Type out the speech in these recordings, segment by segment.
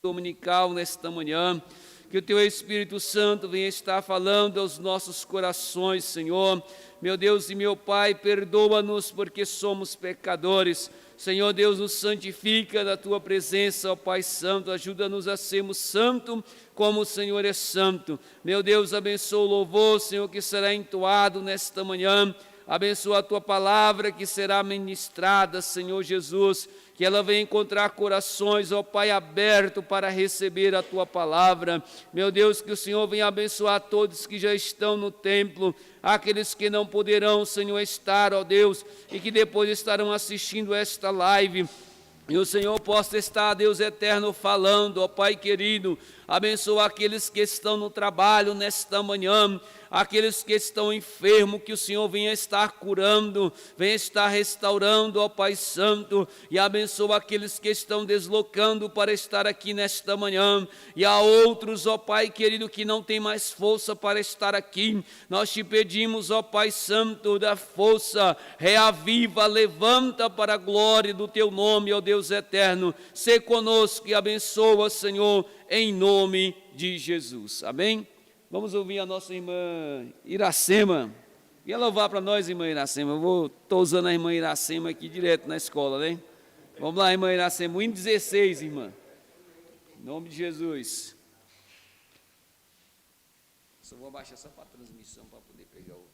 dominical nesta manhã. Que o Teu Espírito Santo venha estar falando aos nossos corações, Senhor. Meu Deus e meu Pai, perdoa-nos porque somos pecadores. Senhor Deus, nos santifica da Tua presença, ó Pai Santo. Ajuda-nos a sermos santos como o Senhor é santo. Meu Deus, abençoa o louvor, Senhor, que será entoado nesta manhã. Abençoa a Tua palavra que será ministrada, Senhor Jesus. Que ela venha encontrar corações, ó Pai, aberto para receber a Tua palavra. Meu Deus, que o Senhor venha abençoar todos que já estão no templo, aqueles que não poderão, Senhor, estar, ó Deus, e que depois estarão assistindo esta live. E o Senhor possa estar, Deus eterno, falando, ó Pai querido. Abençoa aqueles que estão no trabalho nesta manhã, aqueles que estão enfermos, que o Senhor venha estar curando, venha estar restaurando, ó Pai Santo, e abençoa aqueles que estão deslocando para estar aqui nesta manhã, e há outros, ó Pai querido, que não tem mais força para estar aqui. Nós te pedimos, ó Pai Santo, da força, reaviva, levanta para a glória do Teu nome, ó Deus eterno. Sê conosco e abençoa, Senhor, em nome de Jesus. Amém? Vamos ouvir a nossa irmã Iracema. E louvar para nós, irmã Iracema. Estou usando a irmã Iracema aqui direto na escola, né? Vamos lá, irmã Iracema. O hino 16, irmã. Em nome de Jesus. Só vou abaixar só para a transmissão, para poder pegar o...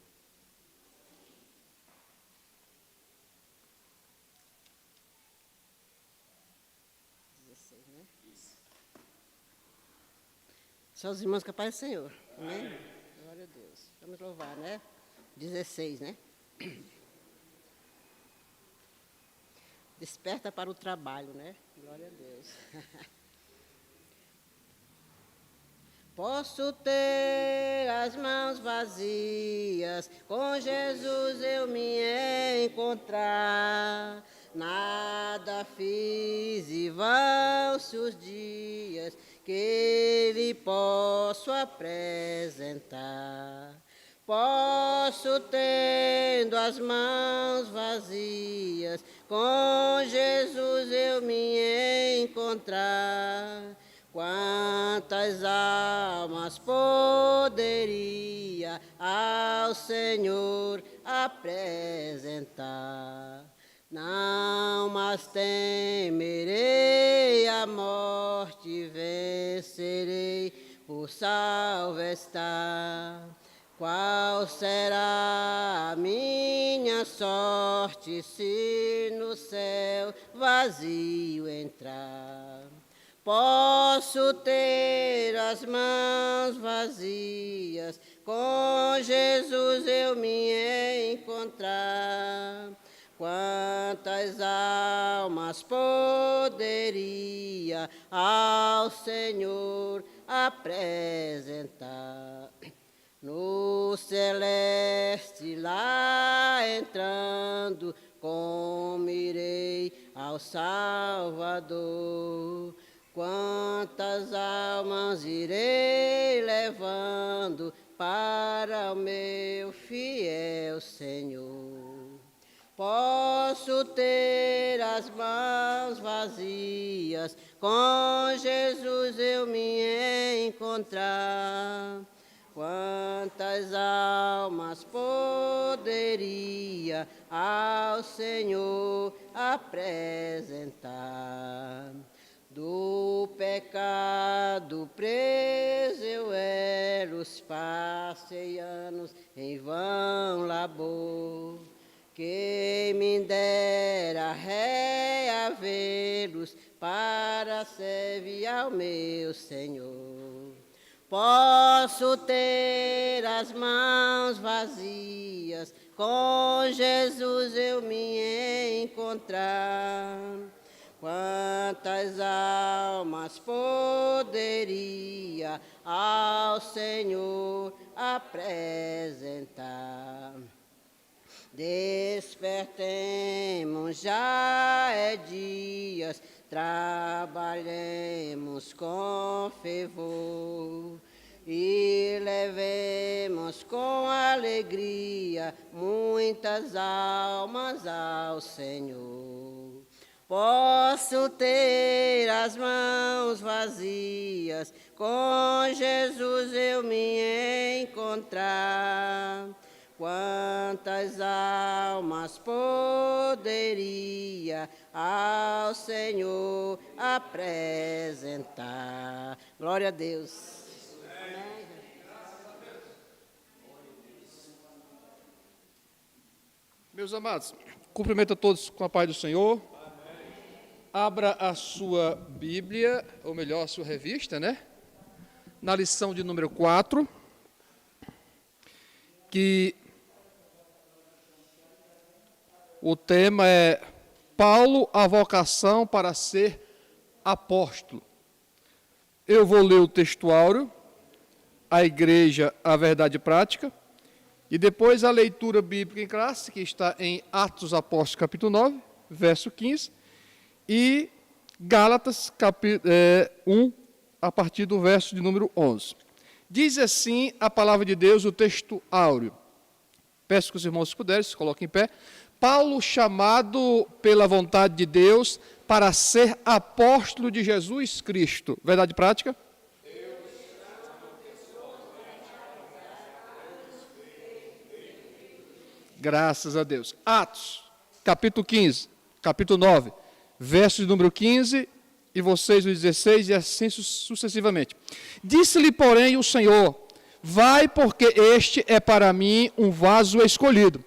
São os irmãos que a paz do Senhor. Amém? Glória a Deus. Vamos louvar, né? 16, né? Desperta para o trabalho, né? Glória a Deus. Posso ter as mãos vazias, com Jesus eu me encontrar. Nada fiz e vão-se os dias que lhe posso apresentar. Posso, tendo as mãos vazias, com Jesus eu me encontrar. Quantas almas poderia ao Senhor apresentar? Não mais temerei a morte, vencerei, por salvo estar. Qual será a minha sorte se no céu vazio entrar? Posso ter as mãos vazias, com Jesus eu me encontrar. Quantas almas poderia ao Senhor apresentar? No celeste lá entrando, como irei ao Salvador? Quantas almas irei levando para o meu fiel Senhor? Posso ter as mãos vazias, com Jesus eu me encontrar. Quantas almas poderia ao Senhor apresentar? Do pecado preso eu era, os passei anos em vão labor. Quem me dera reavê-los para servir ao meu Senhor. Posso ter as mãos vazias, com Jesus eu me encontrar. Quantas almas poderia ao Senhor apresentar? Despertemos, já é dias, trabalhemos com fervor e levemos com alegria muitas almas ao Senhor. Posso ter as mãos vazias, com Jesus eu me encontrar. Quantas almas poderia ao Senhor apresentar? Glória a Deus. Meus amados, cumprimento a todos com a paz do Senhor. Abra a sua Bíblia, ou melhor, a sua revista, né? Na lição de número 4, que o tema é Paulo, a vocação para ser apóstolo. Eu vou ler o textuário, a igreja, a verdade prática, e depois a leitura bíblica em classe, que está em Atos Apóstolos, capítulo 9, verso 15, e Gálatas, capítulo 1, a partir do verso de número 11. Diz assim a palavra de Deus, o texto áureo. Peço que os irmãos, se puderem, se coloquem em pé. Paulo, chamado pela vontade de Deus para ser apóstolo de Jesus Cristo. Verdade prática? Graças a Deus. Atos, capítulo 15, capítulo 9, verso de número 15, e vocês o 16, e assim sucessivamente. Disse-lhe, porém, o Senhor, vai, porque este é para mim um vaso escolhido,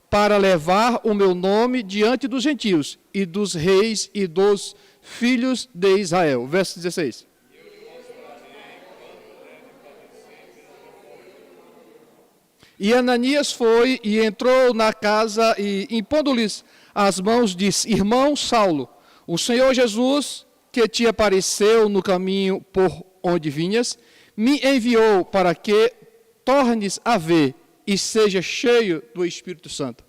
para levar o meu nome diante dos gentios, e dos reis e dos filhos de Israel. Verso 16. E Ananias foi e entrou na casa e, impondo-lhes as mãos, disse, irmão Saulo, o Senhor Jesus, que te apareceu no caminho por onde vinhas, me enviou para que tornes a ver e seja cheio do Espírito Santo.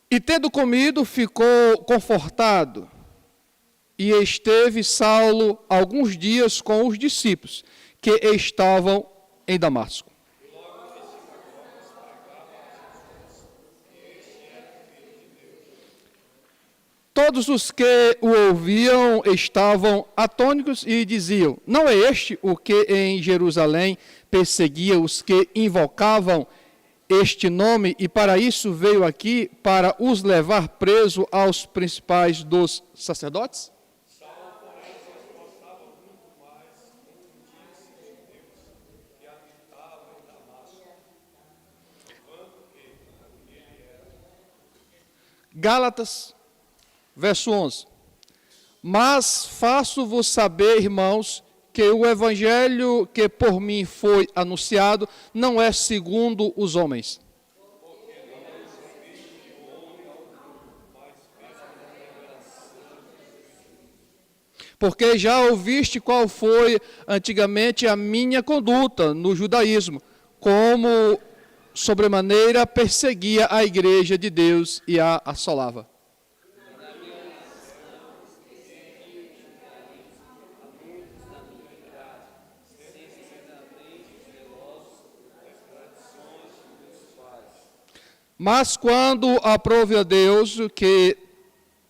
E tendo comido, ficou confortado, e esteve Saulo alguns dias com os discípulos que estavam em Damasco. Todos os que o ouviam estavam atônitos e diziam, não é este o que em Jerusalém perseguia os que invocavam este nome, e para isso veio aqui, para os levar preso aos principais dos sacerdotes? Gálatas, verso 11. Mas faço-vos saber, irmãos, que o evangelho que por mim foi anunciado não é segundo os homens. Porque já ouviste qual foi antigamente a minha conduta no judaísmo, como sobremaneira perseguia a igreja de Deus e a assolava. Mas quando aprove a Deus, que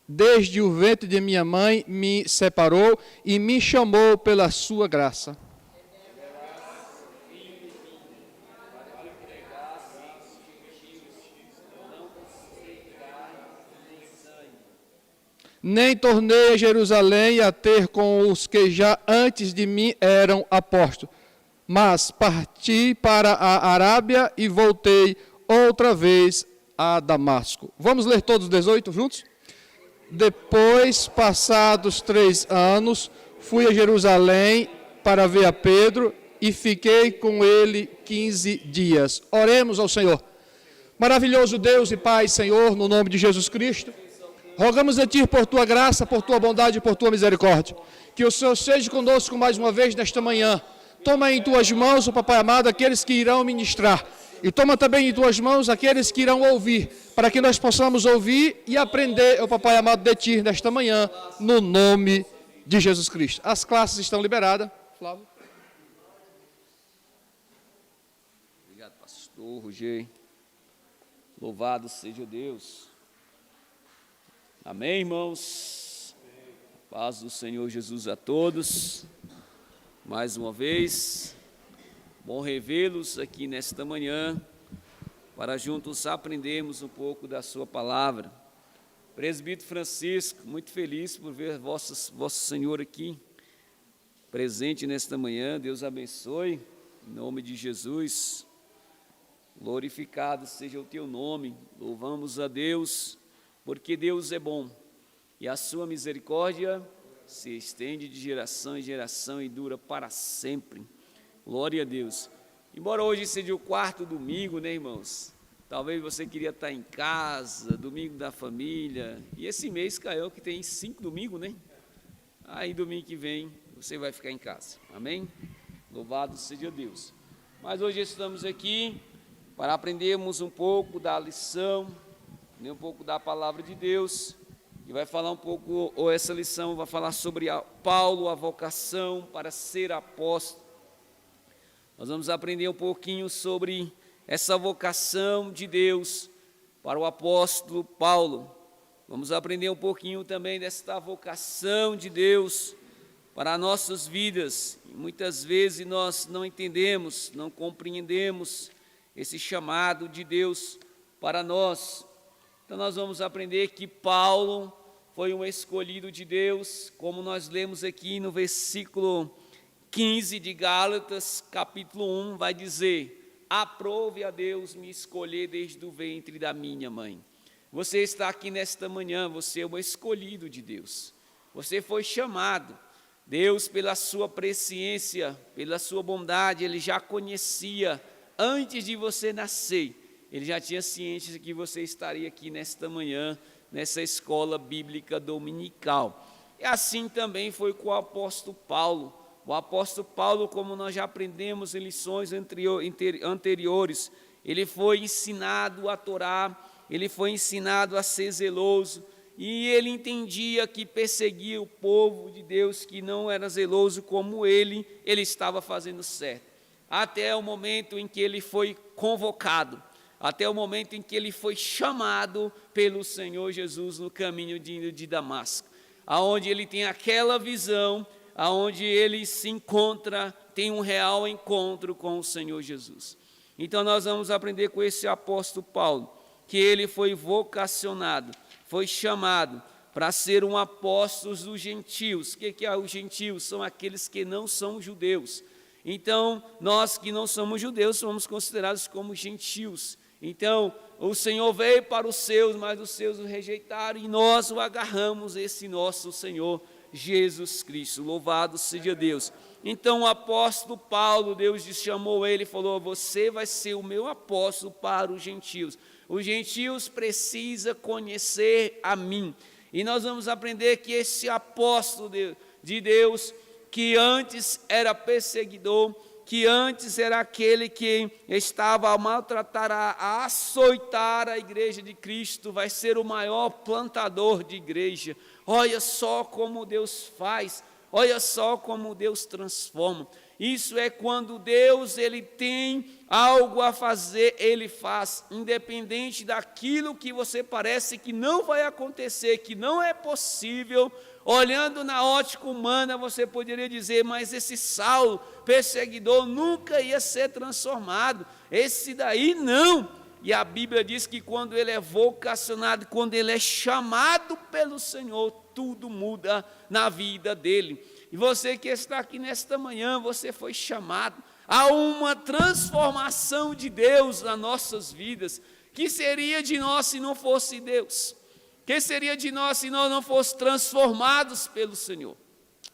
desde o ventre de minha mãe me separou e me chamou pela sua graça. Nem tornei a Jerusalém a ter com os que já antes de mim eram apóstolos, mas parti para a Arábia e voltei outra vez a Damasco. Vamos ler todos os 18 juntos? Depois, passados 3 anos, fui a Jerusalém para ver a Pedro e fiquei com ele 15 dias. Oremos ao Senhor. Maravilhoso Deus e Pai, Senhor, no nome de Jesus Cristo, rogamos a Ti por Tua graça, por Tua bondade e por Tua misericórdia. Que o Senhor seja conosco mais uma vez nesta manhã. Toma em Tuas mãos, ó Papai amado, aqueles que irão ministrar. E toma também em Tuas mãos aqueles que irão ouvir, para que nós possamos ouvir e aprender, ó Papai amado, de Ti nesta manhã, no nome de Jesus Cristo. As classes estão liberadas. Flávio. Pastor Roger. Louvado seja Deus. Amém, irmãos? Paz do Senhor Jesus a todos. Mais uma vez, bom revê-los aqui nesta manhã, para juntos aprendermos um pouco da sua palavra. Presbítero Francisco, muito feliz por ver Vosso Senhor aqui, presente nesta manhã. Deus abençoe, em nome de Jesus. Glorificado seja o teu nome, louvamos a Deus, porque Deus é bom, e a sua misericórdia se estende de geração em geração e dura para sempre. Glória a Deus. Embora hoje seja o quarto domingo, né, irmãos? Talvez você queria estar em casa, domingo da família, e esse mês caiu que tem 5 domingos, né? Aí domingo que vem você vai ficar em casa, amém? Louvado seja Deus. Mas hoje estamos aqui para aprendermos um pouco da lição, um pouco da palavra de Deus, e vai falar um pouco, ou essa lição vai falar sobre Paulo, a vocação para ser apóstolo. Nós vamos aprender um pouquinho sobre essa vocação de Deus para o apóstolo Paulo. Vamos aprender um pouquinho também desta vocação de Deus para nossas vidas. E muitas vezes nós não entendemos, não compreendemos esse chamado de Deus para nós. Então nós vamos aprender que Paulo foi um escolhido de Deus, como nós lemos aqui no versículo 15 de Gálatas, capítulo 1, vai dizer: aprove a Deus me escolher desde o ventre da minha mãe. Você está aqui nesta manhã, você é um escolhido de Deus. Você foi chamado. Deus, pela sua presciência, pela sua bondade, Ele já conhecia. Antes de você nascer, Ele já tinha ciência de que você estaria aqui nesta manhã, nessa escola bíblica dominical. E assim também foi com o apóstolo Paulo. O apóstolo Paulo, como nós já aprendemos em lições anteriores, ele foi ensinado a Torá, ele foi ensinado a ser zeloso, e ele entendia que perseguir o povo de Deus que não era zeloso como ele estava fazendo certo. Até o momento em que ele foi convocado, até o momento em que ele foi chamado pelo Senhor Jesus no caminho de Damasco, aonde ele tem aquela visão, aonde ele se encontra, tem um real encontro com o Senhor Jesus. Então nós vamos aprender com esse apóstolo Paulo, que ele foi vocacionado, foi chamado para ser um apóstolo dos gentios. O que é os gentios? São aqueles que não são judeus. Então, nós que não somos judeus, somos considerados como gentios. Então, o Senhor veio para os seus, mas os seus o rejeitaram, e nós o agarramos, esse nosso Senhor Jesus Cristo. Louvado seja Deus. Então, o apóstolo Paulo, Deus chamou ele e falou: você vai ser o meu apóstolo para os gentios. Os gentios precisam conhecer a mim. E nós vamos aprender que esse apóstolo de Deus, que antes era perseguidor, que antes era aquele que estava a maltratar, a açoitar a igreja de Cristo, vai ser o maior plantador de igreja. Olha só como Deus faz, olha só como Deus transforma. Isso é quando Deus ele tem algo a fazer, Ele faz, independente daquilo que você parece que não vai acontecer, que não é possível. Olhando na ótica humana, você poderia dizer: mas esse Saulo, perseguidor, nunca ia ser transformado, esse daí não. E a Bíblia diz que quando ele é vocacionado, quando ele é chamado pelo Senhor, tudo muda na vida dele. E você que está aqui nesta manhã, você foi chamado a uma transformação de Deus nas nossas vidas. Que seria de nós se não fosse Deus? Que seria de nós se nós não fôssemos transformados pelo Senhor?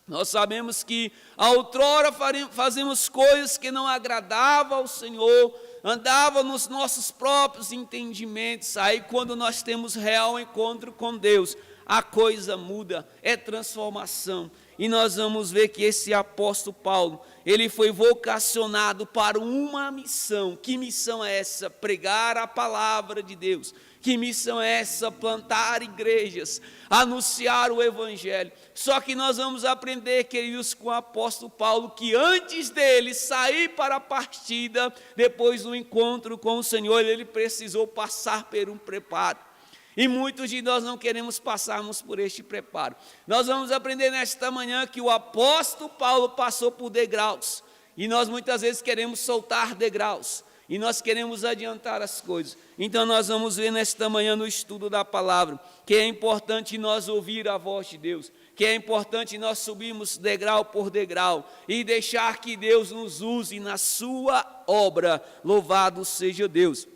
Nós sabemos que outrora fazemos coisas que não agradavam ao Senhor, andava nos nossos próprios entendimentos. Aí quando nós temos real encontro com Deus, a coisa muda, é transformação. e nós vamos ver que esse apóstolo Paulo, ele foi vocacionado para uma missão. Que missão é essa? Pregar a palavra de Deus. Que missão é essa? Plantar igrejas, anunciar o evangelho. Só que nós vamos aprender, queridos, com o apóstolo Paulo, que antes dele sair para a partida, depois do encontro com o Senhor, ele precisou passar por um preparo. E muitos de nós não queremos passarmos por este preparo. Nós vamos aprender nesta manhã que o apóstolo Paulo passou por degraus. E nós muitas vezes queremos soltar degraus. E nós queremos adiantar as coisas. Então nós vamos ver nesta manhã no estudo da palavra, que é importante nós ouvir a voz de Deus, que é importante nós subirmos degrau por degrau e deixar que Deus nos use na sua obra. Louvado seja Deus.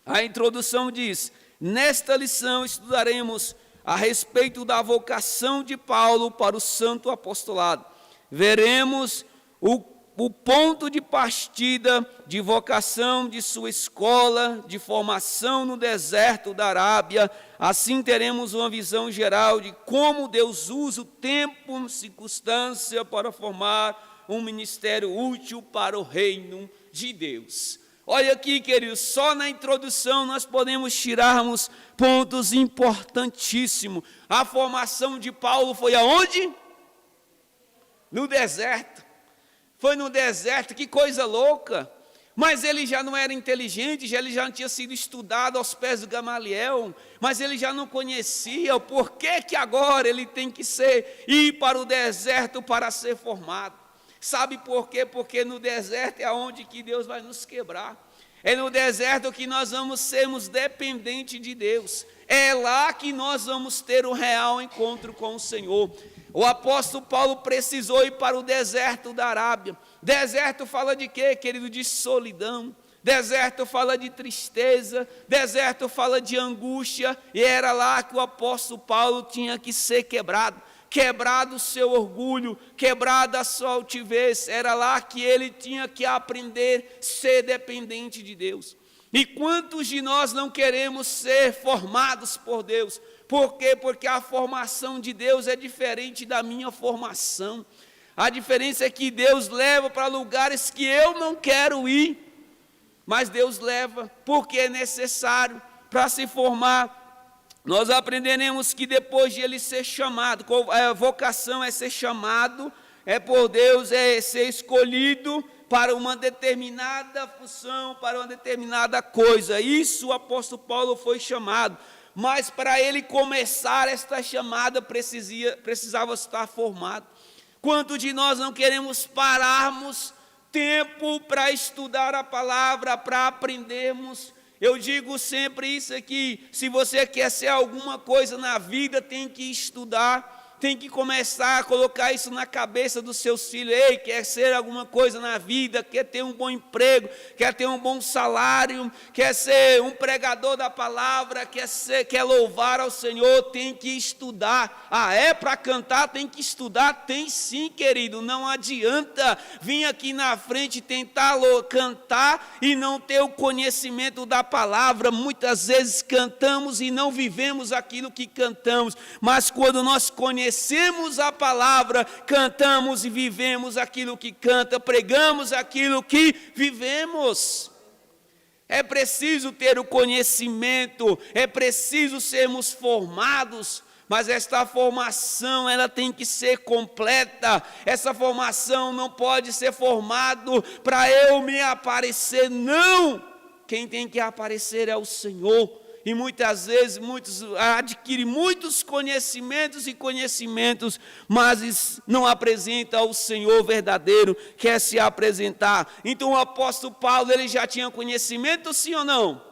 A introdução diz: nesta lição estudaremos a respeito da vocação de Paulo para o santo apostolado. Veremos o ponto de partida de vocação de sua escola de formação no deserto da Arábia. Assim teremos uma visão geral de como Deus usa o tempo, circunstância para formar um ministério útil para o reino de Deus. Olha aqui, queridos, só na introdução nós podemos tirarmos pontos importantíssimos. A formação de Paulo foi aonde? No deserto. Foi no deserto, que coisa louca. Mas ele já não era inteligente, ele já não tinha sido estudado aos pés do Gamaliel, mas ele já não conhecia o porquê que agora ele tem que ir para o deserto para ser formado. Sabe por quê? Porque no deserto é onde que Deus vai nos quebrar. É no deserto que nós vamos sermos dependentes de Deus. É lá que nós vamos ter um real encontro com o Senhor. O apóstolo Paulo precisou ir para o deserto da Arábia. Deserto fala de quê, querido? De solidão. Deserto fala de tristeza. Deserto fala de angústia. E era lá que o apóstolo Paulo tinha que ser quebrado. Quebrado o seu orgulho, quebrada a sua altivez. Era lá que ele tinha que aprender a ser dependente de Deus. E quantos de nós não queremos ser formados por Deus? Por quê? Porque a formação de Deus é diferente da minha formação. A diferença é que Deus leva para lugares que eu não quero ir, mas Deus leva porque é necessário para se formar. Nós aprenderemos que depois de ele ser chamado, a vocação é ser chamado, é por Deus, é ser escolhido para uma determinada função, para uma determinada coisa. Isso o apóstolo Paulo foi chamado. Mas para ele começar esta chamada, precisava estar formado. Quanto de nós não queremos pararmos tempo para estudar a palavra, para aprendermos? Eu digo sempre isso aqui: se você quer ser alguma coisa na vida, tem que estudar. Tem que começar a colocar isso na cabeça dos seus filhos. Ei, quer ser alguma coisa na vida, quer ter um bom emprego, quer ter um bom salário, quer ser um pregador da palavra, quer louvar ao Senhor, tem que estudar. Ah, é para cantar, tem que estudar? Tem sim, querido. Não adianta vir aqui na frente tentar cantar e não ter o conhecimento da palavra. Muitas vezes cantamos e não vivemos aquilo que cantamos, mas quando nós conhecemos a palavra, cantamos e vivemos aquilo que canta, pregamos aquilo que vivemos. É preciso ter o conhecimento, é preciso sermos formados, mas esta formação ela tem que ser completa. Essa formação não pode ser formado para eu me aparecer, não. Quem tem que aparecer é o Senhor. E muitas vezes muitos adquirem muitos conhecimentos, mas não apresenta ao Senhor verdadeiro, quer se apresentar. Então o apóstolo Paulo, ele já tinha conhecimento, sim ou não?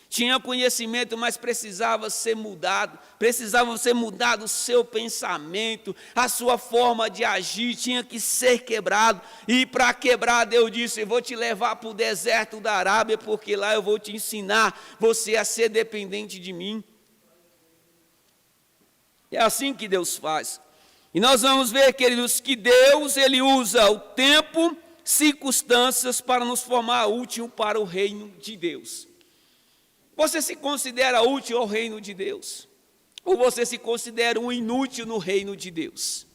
Tinha conhecimento, mas precisava ser mudado o seu pensamento, a sua forma de agir tinha que ser quebrado. E para quebrar, Deus disse: eu vou te levar para o deserto da Arábia, porque lá eu vou te ensinar você a ser dependente de mim. É assim que Deus faz. E nós vamos ver, queridos, que Deus, ele usa o tempo, circunstâncias para nos formar útil para o reino de Deus. Você se considera útil ao reino de Deus? Ou você se considera um inútil no reino de Deus?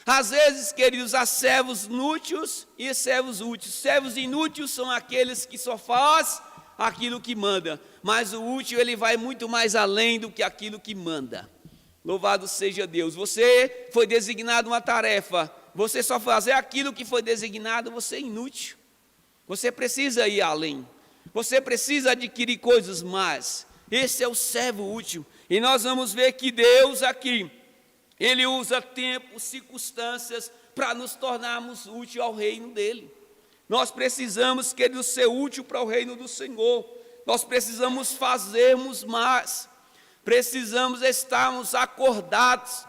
Às vezes, queridos, há servos inúteis e servos úteis. Servos inúteis são aqueles que só fazem aquilo que manda, mas o útil ele vai muito mais além do que aquilo que manda. Louvado seja Deus. Você foi designado uma tarefa, você só fazer aquilo que foi designado, você é inútil. Você precisa ir além, você precisa adquirir coisas mais. Esse é o servo útil. E nós vamos ver que Deus aqui, Ele usa tempo, circunstâncias para nos tornarmos úteis ao reino dEle. Nós precisamos, queridos, ser útil para o reino do Senhor. Nós precisamos fazermos mais. Precisamos estarmos acordados.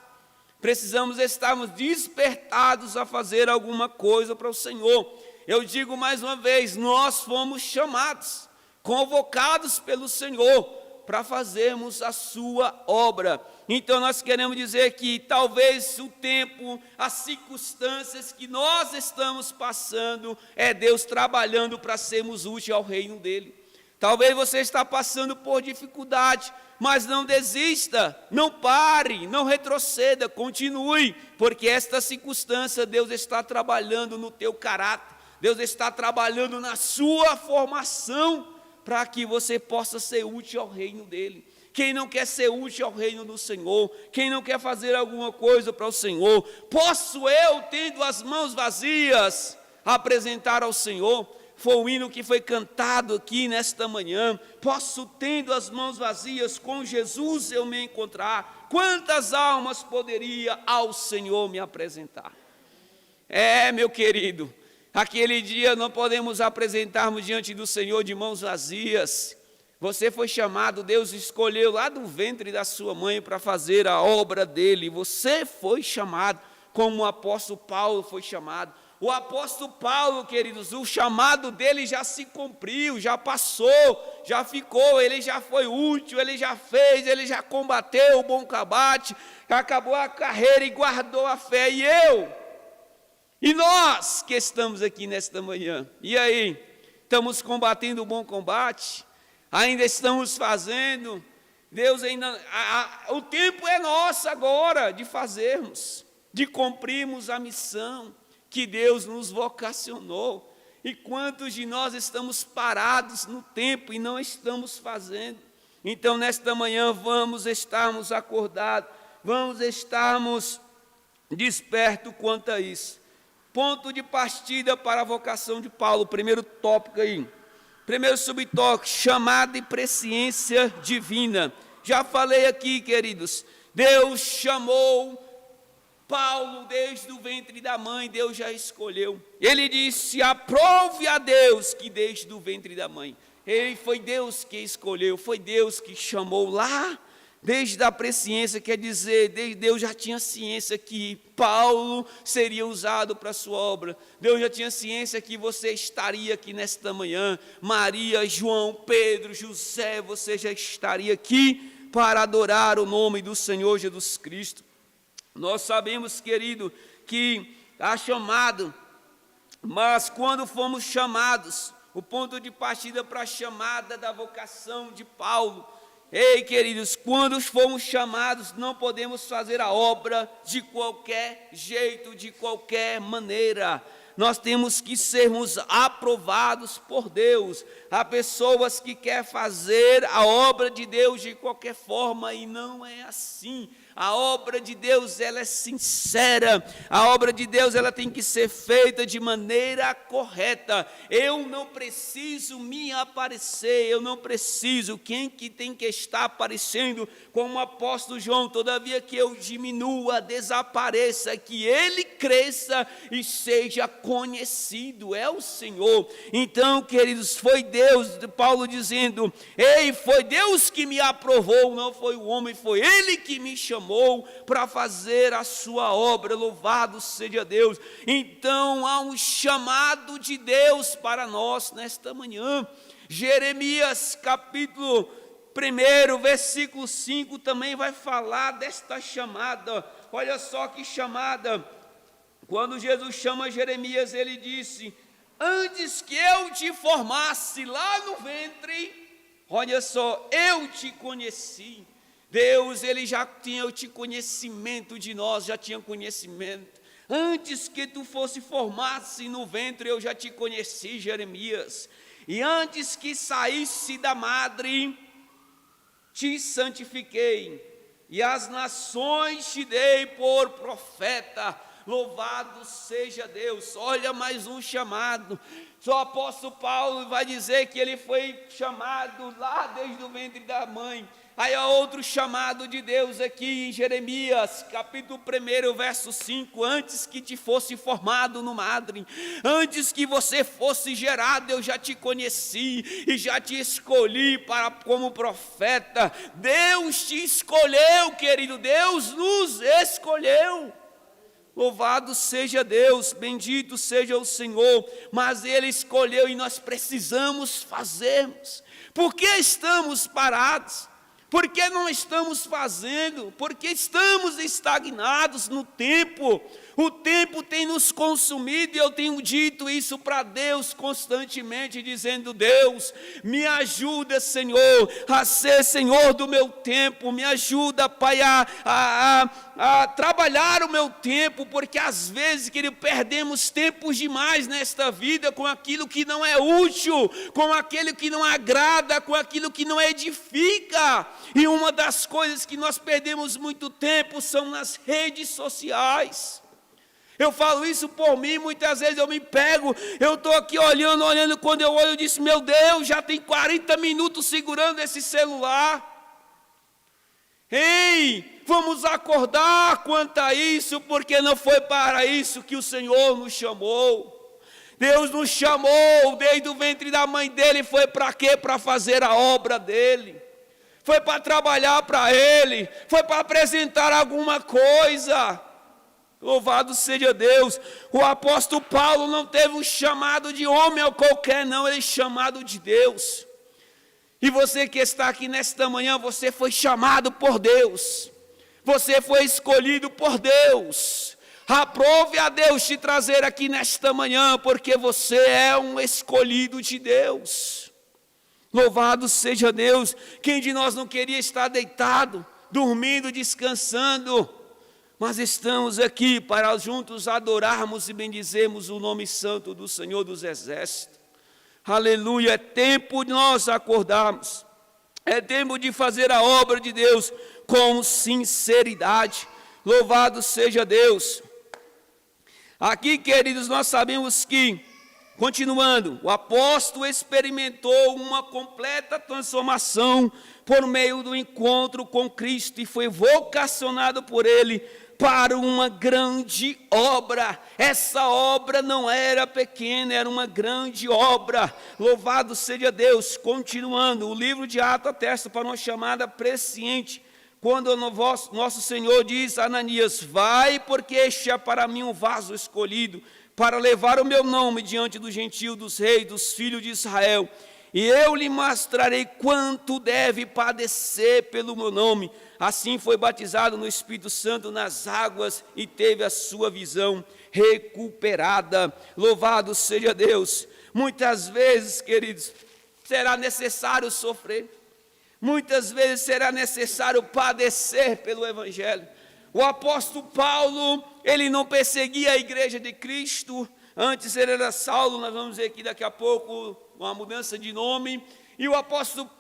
Precisamos estarmos despertados a fazer alguma coisa para o Senhor. Eu digo mais uma vez, nós fomos chamados, convocados pelo Senhor para fazermos a sua obra. Então nós queremos dizer que talvez o tempo, as circunstâncias que nós estamos passando, é Deus trabalhando para sermos úteis ao reino dEle. Talvez você está passando por dificuldade, mas não desista, não pare, não retroceda, continue, porque esta circunstância Deus está trabalhando no teu caráter, Deus está trabalhando na sua formação, para que você possa ser útil ao reino dEle. Quem não quer ser útil ao reino do Senhor, quem não quer fazer alguma coisa para o Senhor, posso eu, tendo as mãos vazias, apresentar ao Senhor? Foi o hino que foi cantado aqui nesta manhã. Posso, tendo as mãos vazias, com Jesus eu me encontrar. Quantas almas poderia ao Senhor me apresentar? Meu querido, aquele dia não podemos apresentarmos diante do Senhor de mãos vazias. Você foi chamado, Deus escolheu lá do ventre da sua mãe para fazer a obra dele. Você foi chamado, como o apóstolo Paulo foi chamado. O apóstolo Paulo, queridos, o chamado dele já se cumpriu, já passou, já ficou, ele já foi útil, ele já fez, ele já combateu o bom combate, acabou a carreira e guardou a fé. E nós que estamos aqui nesta manhã, e aí? Estamos combatendo o bom combate? Ainda estamos fazendo? Deus ainda... o tempo é nosso agora de fazermos, de cumprirmos a missão que Deus nos vocacionou. E quantos de nós estamos parados no tempo e não estamos fazendo? Então, nesta manhã, vamos estarmos acordados, vamos estarmos despertos quanto a isso. Ponto de partida para a vocação de Paulo, primeiro tópico aí. Primeiro subtópico, chamada e presciência divina. Já falei aqui, queridos, Deus chamou Paulo desde o ventre da mãe, Deus já escolheu. Ele disse, aprove a Deus que desde o ventre da mãe. Foi Deus que escolheu, foi Deus que chamou lá. Desde a presciência, quer dizer, Deus já tinha ciência que Paulo seria usado para a sua obra. Deus já tinha ciência que você estaria aqui nesta manhã. Maria, João, Pedro, José, você já estaria aqui para adorar o nome do Senhor Jesus Cristo. Nós sabemos, querido, que há chamado, mas quando fomos chamados, o ponto de partida para a chamada da vocação de Paulo, queridos, quando fomos chamados, não podemos fazer a obra de qualquer jeito, de qualquer maneira. Nós temos que sermos aprovados por Deus. Há pessoas que querem fazer a obra de Deus de qualquer forma e não é assim. A obra de Deus, ela é sincera. A obra de Deus, ela tem que ser feita de maneira correta. Eu não preciso me aparecer, eu não preciso. Quem que tem que estar aparecendo? Como o apóstolo João, todavia que eu diminua, desapareça, que ele cresça e seja conhecido, é o Senhor. Então, queridos, foi Deus, Paulo dizendo, foi Deus que me aprovou, não foi o homem, foi ele que me chamou para fazer a sua obra, louvado seja Deus. Então há um chamado de Deus para nós nesta manhã. Jeremias capítulo 1, versículo 5 também vai falar desta chamada. Olha só que chamada. Quando Jesus chama Jeremias, ele disse, antes que eu te formasse lá no ventre, olha só, eu te conheci. Deus, ele já tinha o conhecimento de nós, já tinha conhecimento. Antes que tu fosse formado-se no ventre, eu já te conheci, Jeremias. E antes que saísse da madre, te santifiquei. E as nações te dei por profeta. Louvado seja Deus. Olha mais um chamado. Só o apóstolo Paulo vai dizer que ele foi chamado lá desde o ventre da mãe. Aí há outro chamado de Deus aqui em Jeremias, capítulo 1, verso 5. Antes que te fosse formado no madre, antes que você fosse gerado, eu já te conheci e já te escolhi como profeta. Deus te escolheu, querido, Deus nos escolheu. Louvado seja Deus, bendito seja o Senhor, mas Ele escolheu e nós precisamos fazermos. Por que estamos parados? Por que não estamos fazendo? Porque estamos estagnados no tempo. O tempo tem nos consumido e eu tenho dito isso para Deus constantemente, dizendo: Deus, me ajuda, Senhor, a ser Senhor do meu tempo. Me ajuda, Pai, a trabalhar o meu tempo, porque às vezes, querido, perdemos tempos demais nesta vida com aquilo que não é útil, com aquilo que não agrada, com aquilo que não edifica. E uma das coisas que nós perdemos muito tempo são nas redes sociais. Eu falo isso por mim, muitas vezes eu me pego, eu estou aqui olhando, quando eu olho eu disse: meu Deus, já tem 40 minutos segurando esse celular. Ei, vamos acordar quanto a isso, porque não foi para isso que o Senhor nos chamou. Deus nos chamou desde o ventre da mãe dele, foi para quê? Para fazer a obra dele. Foi para trabalhar para Ele, foi para apresentar alguma coisa. Louvado seja Deus. O apóstolo Paulo não teve um chamado de homem ou qualquer, não, ele é chamado de Deus. E você que está aqui nesta manhã, você foi chamado por Deus, você foi escolhido por Deus. Aprove a Deus te trazer aqui nesta manhã, porque você é um escolhido de Deus. Louvado seja Deus. Quem de nós não queria estar deitado, dormindo, descansando? Mas estamos aqui para juntos adorarmos e bendizermos o nome santo do Senhor dos Exércitos. Aleluia, é tempo de nós acordarmos. É tempo de fazer a obra de Deus com sinceridade. Louvado seja Deus. Aqui, queridos, nós sabemos que, continuando, o apóstolo experimentou uma completa transformação por meio do encontro com Cristo e foi vocacionado por Ele para uma grande obra. Essa obra não era pequena, era uma grande obra. Louvado seja Deus. Continuando, o livro de Atos atesta para uma chamada presciente, quando nosso Senhor diz a Ananias: vai, porque este é para mim um vaso escolhido, para levar o meu nome diante dos gentios, dos reis, dos filhos de Israel. E eu lhe mostrarei quanto deve padecer pelo meu nome. Assim foi batizado no Espírito Santo nas águas e teve a sua visão recuperada. Louvado seja Deus. Muitas vezes, queridos, será necessário sofrer. Muitas vezes será necessário padecer pelo Evangelho. O apóstolo Paulo, ele não perseguia a igreja de Cristo. Antes ele era Saulo, nós vamos ver aqui daqui a pouco uma mudança de nome. E o apóstolo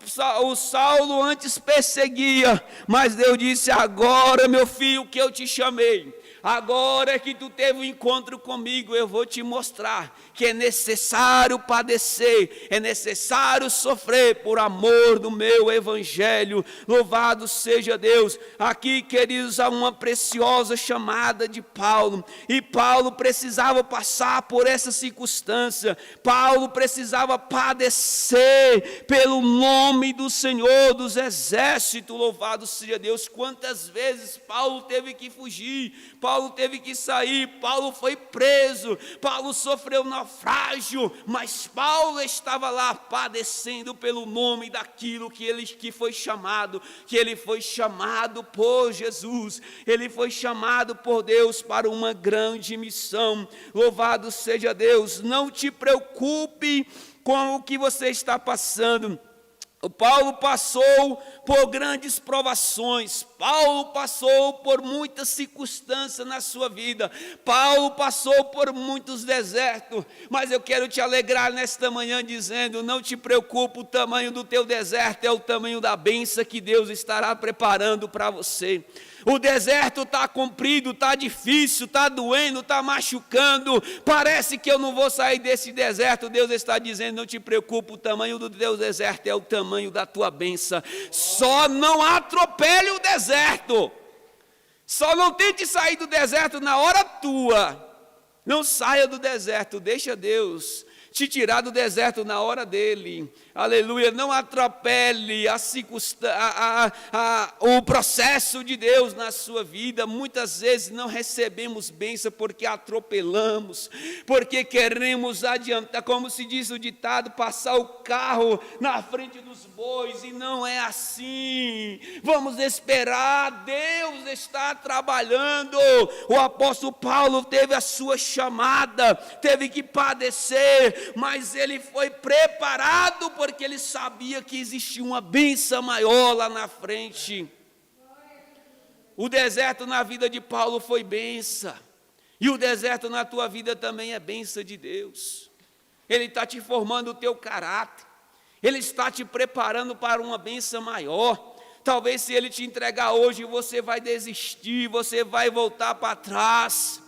Saulo antes perseguia, mas Deus disse: agora, meu filho, que eu te chamei, agora que tu teve um encontro comigo, eu vou te mostrar que é necessário padecer, é necessário sofrer por amor do meu evangelho. Louvado seja Deus. Aqui, queridos, há uma preciosa chamada de Paulo, e Paulo precisava passar por essa circunstância. Paulo precisava padecer pelo nome do Senhor dos Exércitos. Louvado seja Deus. Quantas vezes Paulo teve que fugir, Paulo teve que sair, Paulo foi preso, Paulo sofreu naufrágio, mas Paulo estava lá padecendo pelo nome daquilo que foi chamado, que ele foi chamado por Jesus, ele foi chamado por Deus para uma grande missão. Louvado seja Deus. Não te preocupe com o que você está passando. Paulo passou por grandes provações, Paulo passou por muitas circunstâncias na sua vida, Paulo passou por muitos desertos, mas eu quero te alegrar nesta manhã dizendo, não te preocupe, o tamanho do teu deserto é o tamanho da bênção que Deus estará preparando para você. O deserto está comprido, está difícil, está doendo, está machucando, parece que eu não vou sair desse deserto. Deus está dizendo, não te preocupe, o tamanho do teu deserto é o tamanho da tua bênção. Só não atropele o deserto, só não tente sair do deserto na hora tua. Não saia do deserto, deixa Deus te tirar do deserto na hora dele, aleluia. Não atropele o processo de Deus na sua vida. Muitas vezes não recebemos bênção porque atropelamos, porque queremos adiantar, como se diz o ditado, passar o carro na frente dos bois, e não é assim. Vamos esperar, Deus está trabalhando. O apóstolo Paulo teve a sua chamada, teve que padecer, mas ele foi preparado porque ele sabia que existia uma bênção maior lá na frente. O deserto na vida de Paulo foi bênção, e o deserto na tua vida também é bênção de Deus. Ele está te formando o teu caráter, ele está te preparando para uma bênção maior. Talvez se ele te entregar hoje, você vai desistir, você vai voltar para trás.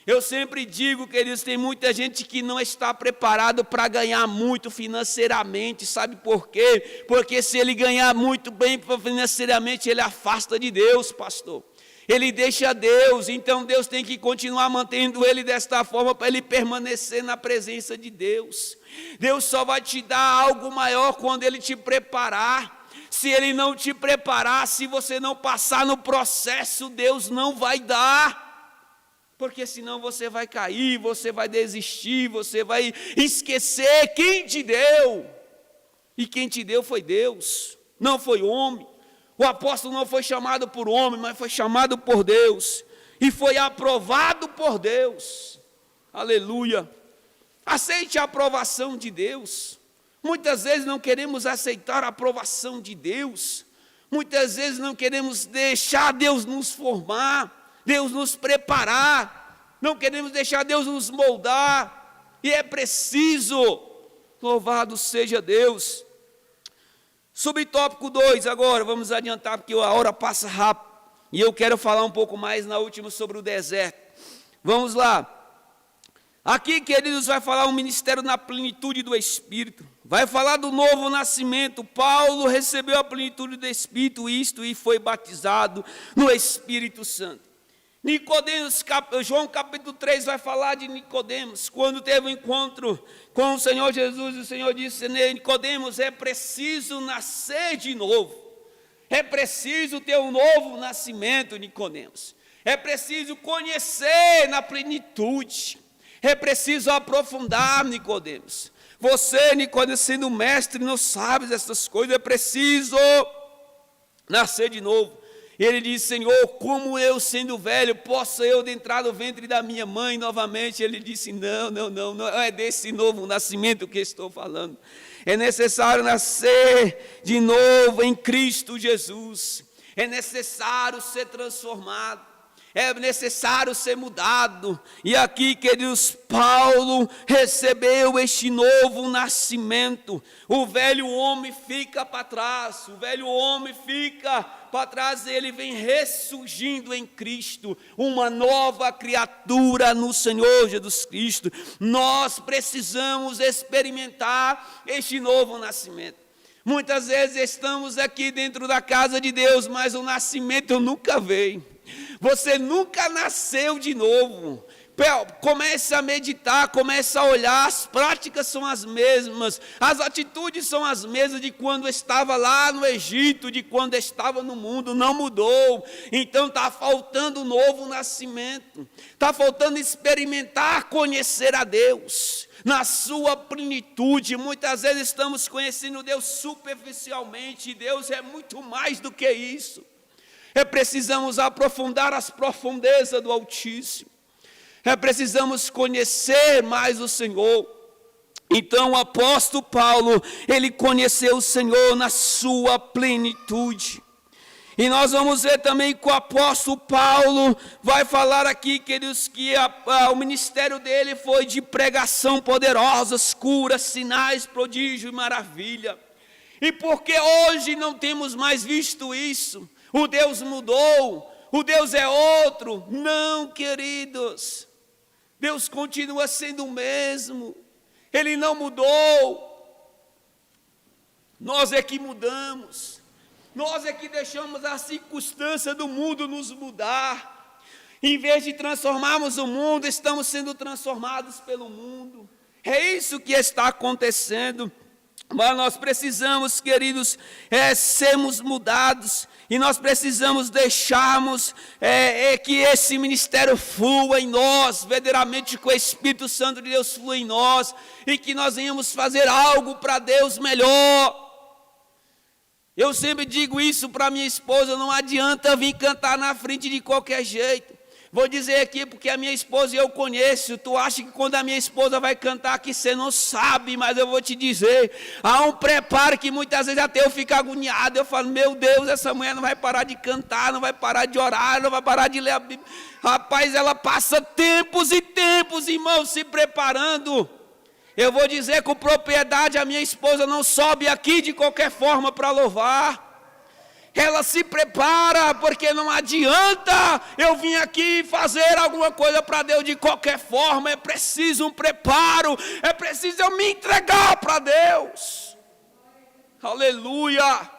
Eu sempre digo, queridos, tem muita gente que não está preparado para ganhar muito financeiramente, sabe por quê? Porque se ele ganhar muito bem financeiramente, ele afasta de Deus, pastor. Ele deixa Deus, então Deus tem que continuar mantendo ele desta forma para ele permanecer na presença de Deus. Deus só vai te dar algo maior quando ele te preparar. Se ele não te preparar, se você não passar no processo, Deus não vai dar. Porque senão você vai cair, você vai desistir, você vai esquecer quem te deu. E quem te deu foi Deus, não foi homem. O apóstolo não foi chamado por homem, mas foi chamado por Deus. E foi aprovado por Deus. Aleluia. Aceite a aprovação de Deus. Muitas vezes não queremos aceitar a aprovação de Deus. Muitas vezes não queremos deixar Deus nos formar, Deus nos preparar, não queremos deixar Deus nos moldar, e é preciso, louvado seja Deus. Subtópico 2 agora, vamos adiantar porque a hora passa rápido, e eu quero falar um pouco mais na última sobre o deserto. Vamos lá. Aqui, queridos, vai falar um ministério na plenitude do Espírito, vai falar do novo nascimento. Paulo recebeu a plenitude do Espírito, e foi batizado no Espírito Santo. Nicodemos, João capítulo 3 vai falar de Nicodemos, quando teve um encontro com o Senhor Jesus, e o Senhor disse: Nicodemos, é preciso nascer de novo, é preciso ter um novo nascimento, Nicodemos, é preciso conhecer na plenitude, é preciso aprofundar, Nicodemos. Você, Nicodemos, sendo mestre, não sabe dessas coisas, é preciso nascer de novo. E ele disse: Senhor, como eu, sendo velho, posso eu entrar no ventre da minha mãe novamente? Ele disse: não é desse novo nascimento que estou falando. É necessário nascer de novo em Cristo Jesus. É necessário ser transformado. É necessário ser mudado. E aqui, queridos, Paulo recebeu este novo nascimento. O velho homem fica para trás, o velho homem fica para trás, ele vem ressurgindo em Cristo, uma nova criatura no Senhor Jesus Cristo. Nós precisamos experimentar este novo nascimento. Muitas vezes estamos aqui dentro da casa de Deus, mas o nascimento nunca veio. Você nunca nasceu de novo. Comece a meditar, comece a olhar, as práticas são as mesmas, as atitudes são as mesmas de quando estava lá no Egito, de quando estava no mundo, não mudou. Então está faltando um novo nascimento, está faltando experimentar, conhecer a Deus na sua plenitude. Muitas vezes estamos conhecendo Deus superficialmente, e Deus é muito mais do que isso. Precisamos aprofundar as profundezas do Altíssimo. Precisamos conhecer mais o Senhor. Então o apóstolo Paulo, ele conheceu o Senhor na sua plenitude. E nós vamos ver também que o apóstolo Paulo vai falar aqui, queridos, que o ministério dele foi de pregação poderosas, curas, sinais, prodígio e maravilha. E porque hoje não temos mais visto isso, o Deus mudou, o Deus é outro. Não, queridos, Deus continua sendo o mesmo, Ele não mudou. Nós é que mudamos, nós é que deixamos a circunstância do mundo nos mudar. Em vez de transformarmos o mundo, estamos sendo transformados pelo mundo. É isso que está acontecendo. Mas nós precisamos, queridos, sermos mudados. E nós precisamos deixarmos que esse ministério flua em nós, verdadeiramente que o Espírito Santo de Deus flua em nós, e que nós venhamos fazer algo para Deus melhor. Eu sempre digo isso para minha esposa: não adianta vir cantar na frente de qualquer jeito. Vou dizer aqui porque a minha esposa eu conheço. Tu acha que quando a minha esposa vai cantar aqui, você não sabe, mas eu vou te dizer, há um preparo que muitas vezes até eu fico agoniado. Eu falo: meu Deus, essa mulher não vai parar de cantar, não vai parar de orar, não vai parar de ler a Bíblia. Rapaz, ela passa tempos e tempos, irmãos, se preparando. Eu vou dizer com propriedade, a minha esposa não sobe aqui de qualquer forma para louvar. Ela se prepara, porque não adianta eu vir aqui fazer alguma coisa para Deus de qualquer forma. É preciso um preparo, é preciso eu me entregar para Deus. Aleluia!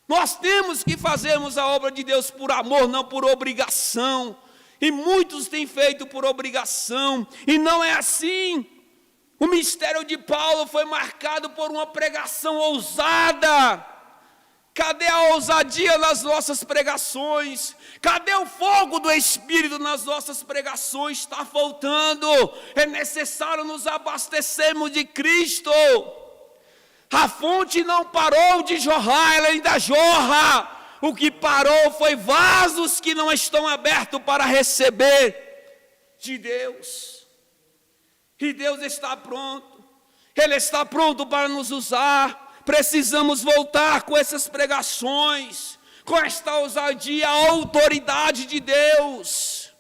Nós temos que fazermos a obra de Deus por amor, não por obrigação. E muitos têm feito por obrigação, e não é assim. O ministério de Paulo foi marcado por uma pregação ousada. Cadê a ousadia nas nossas pregações? Cadê o fogo do Espírito nas nossas pregações? Está faltando. É necessário nos abastecermos de Cristo. A fonte não parou de jorrar, ela ainda jorra. O que parou foi vasos que não estão abertos para receber de Deus. E Deus está pronto. Ele está pronto para nos usar. Precisamos voltar com essas pregações, com esta ousadia, a autoridade de Deus.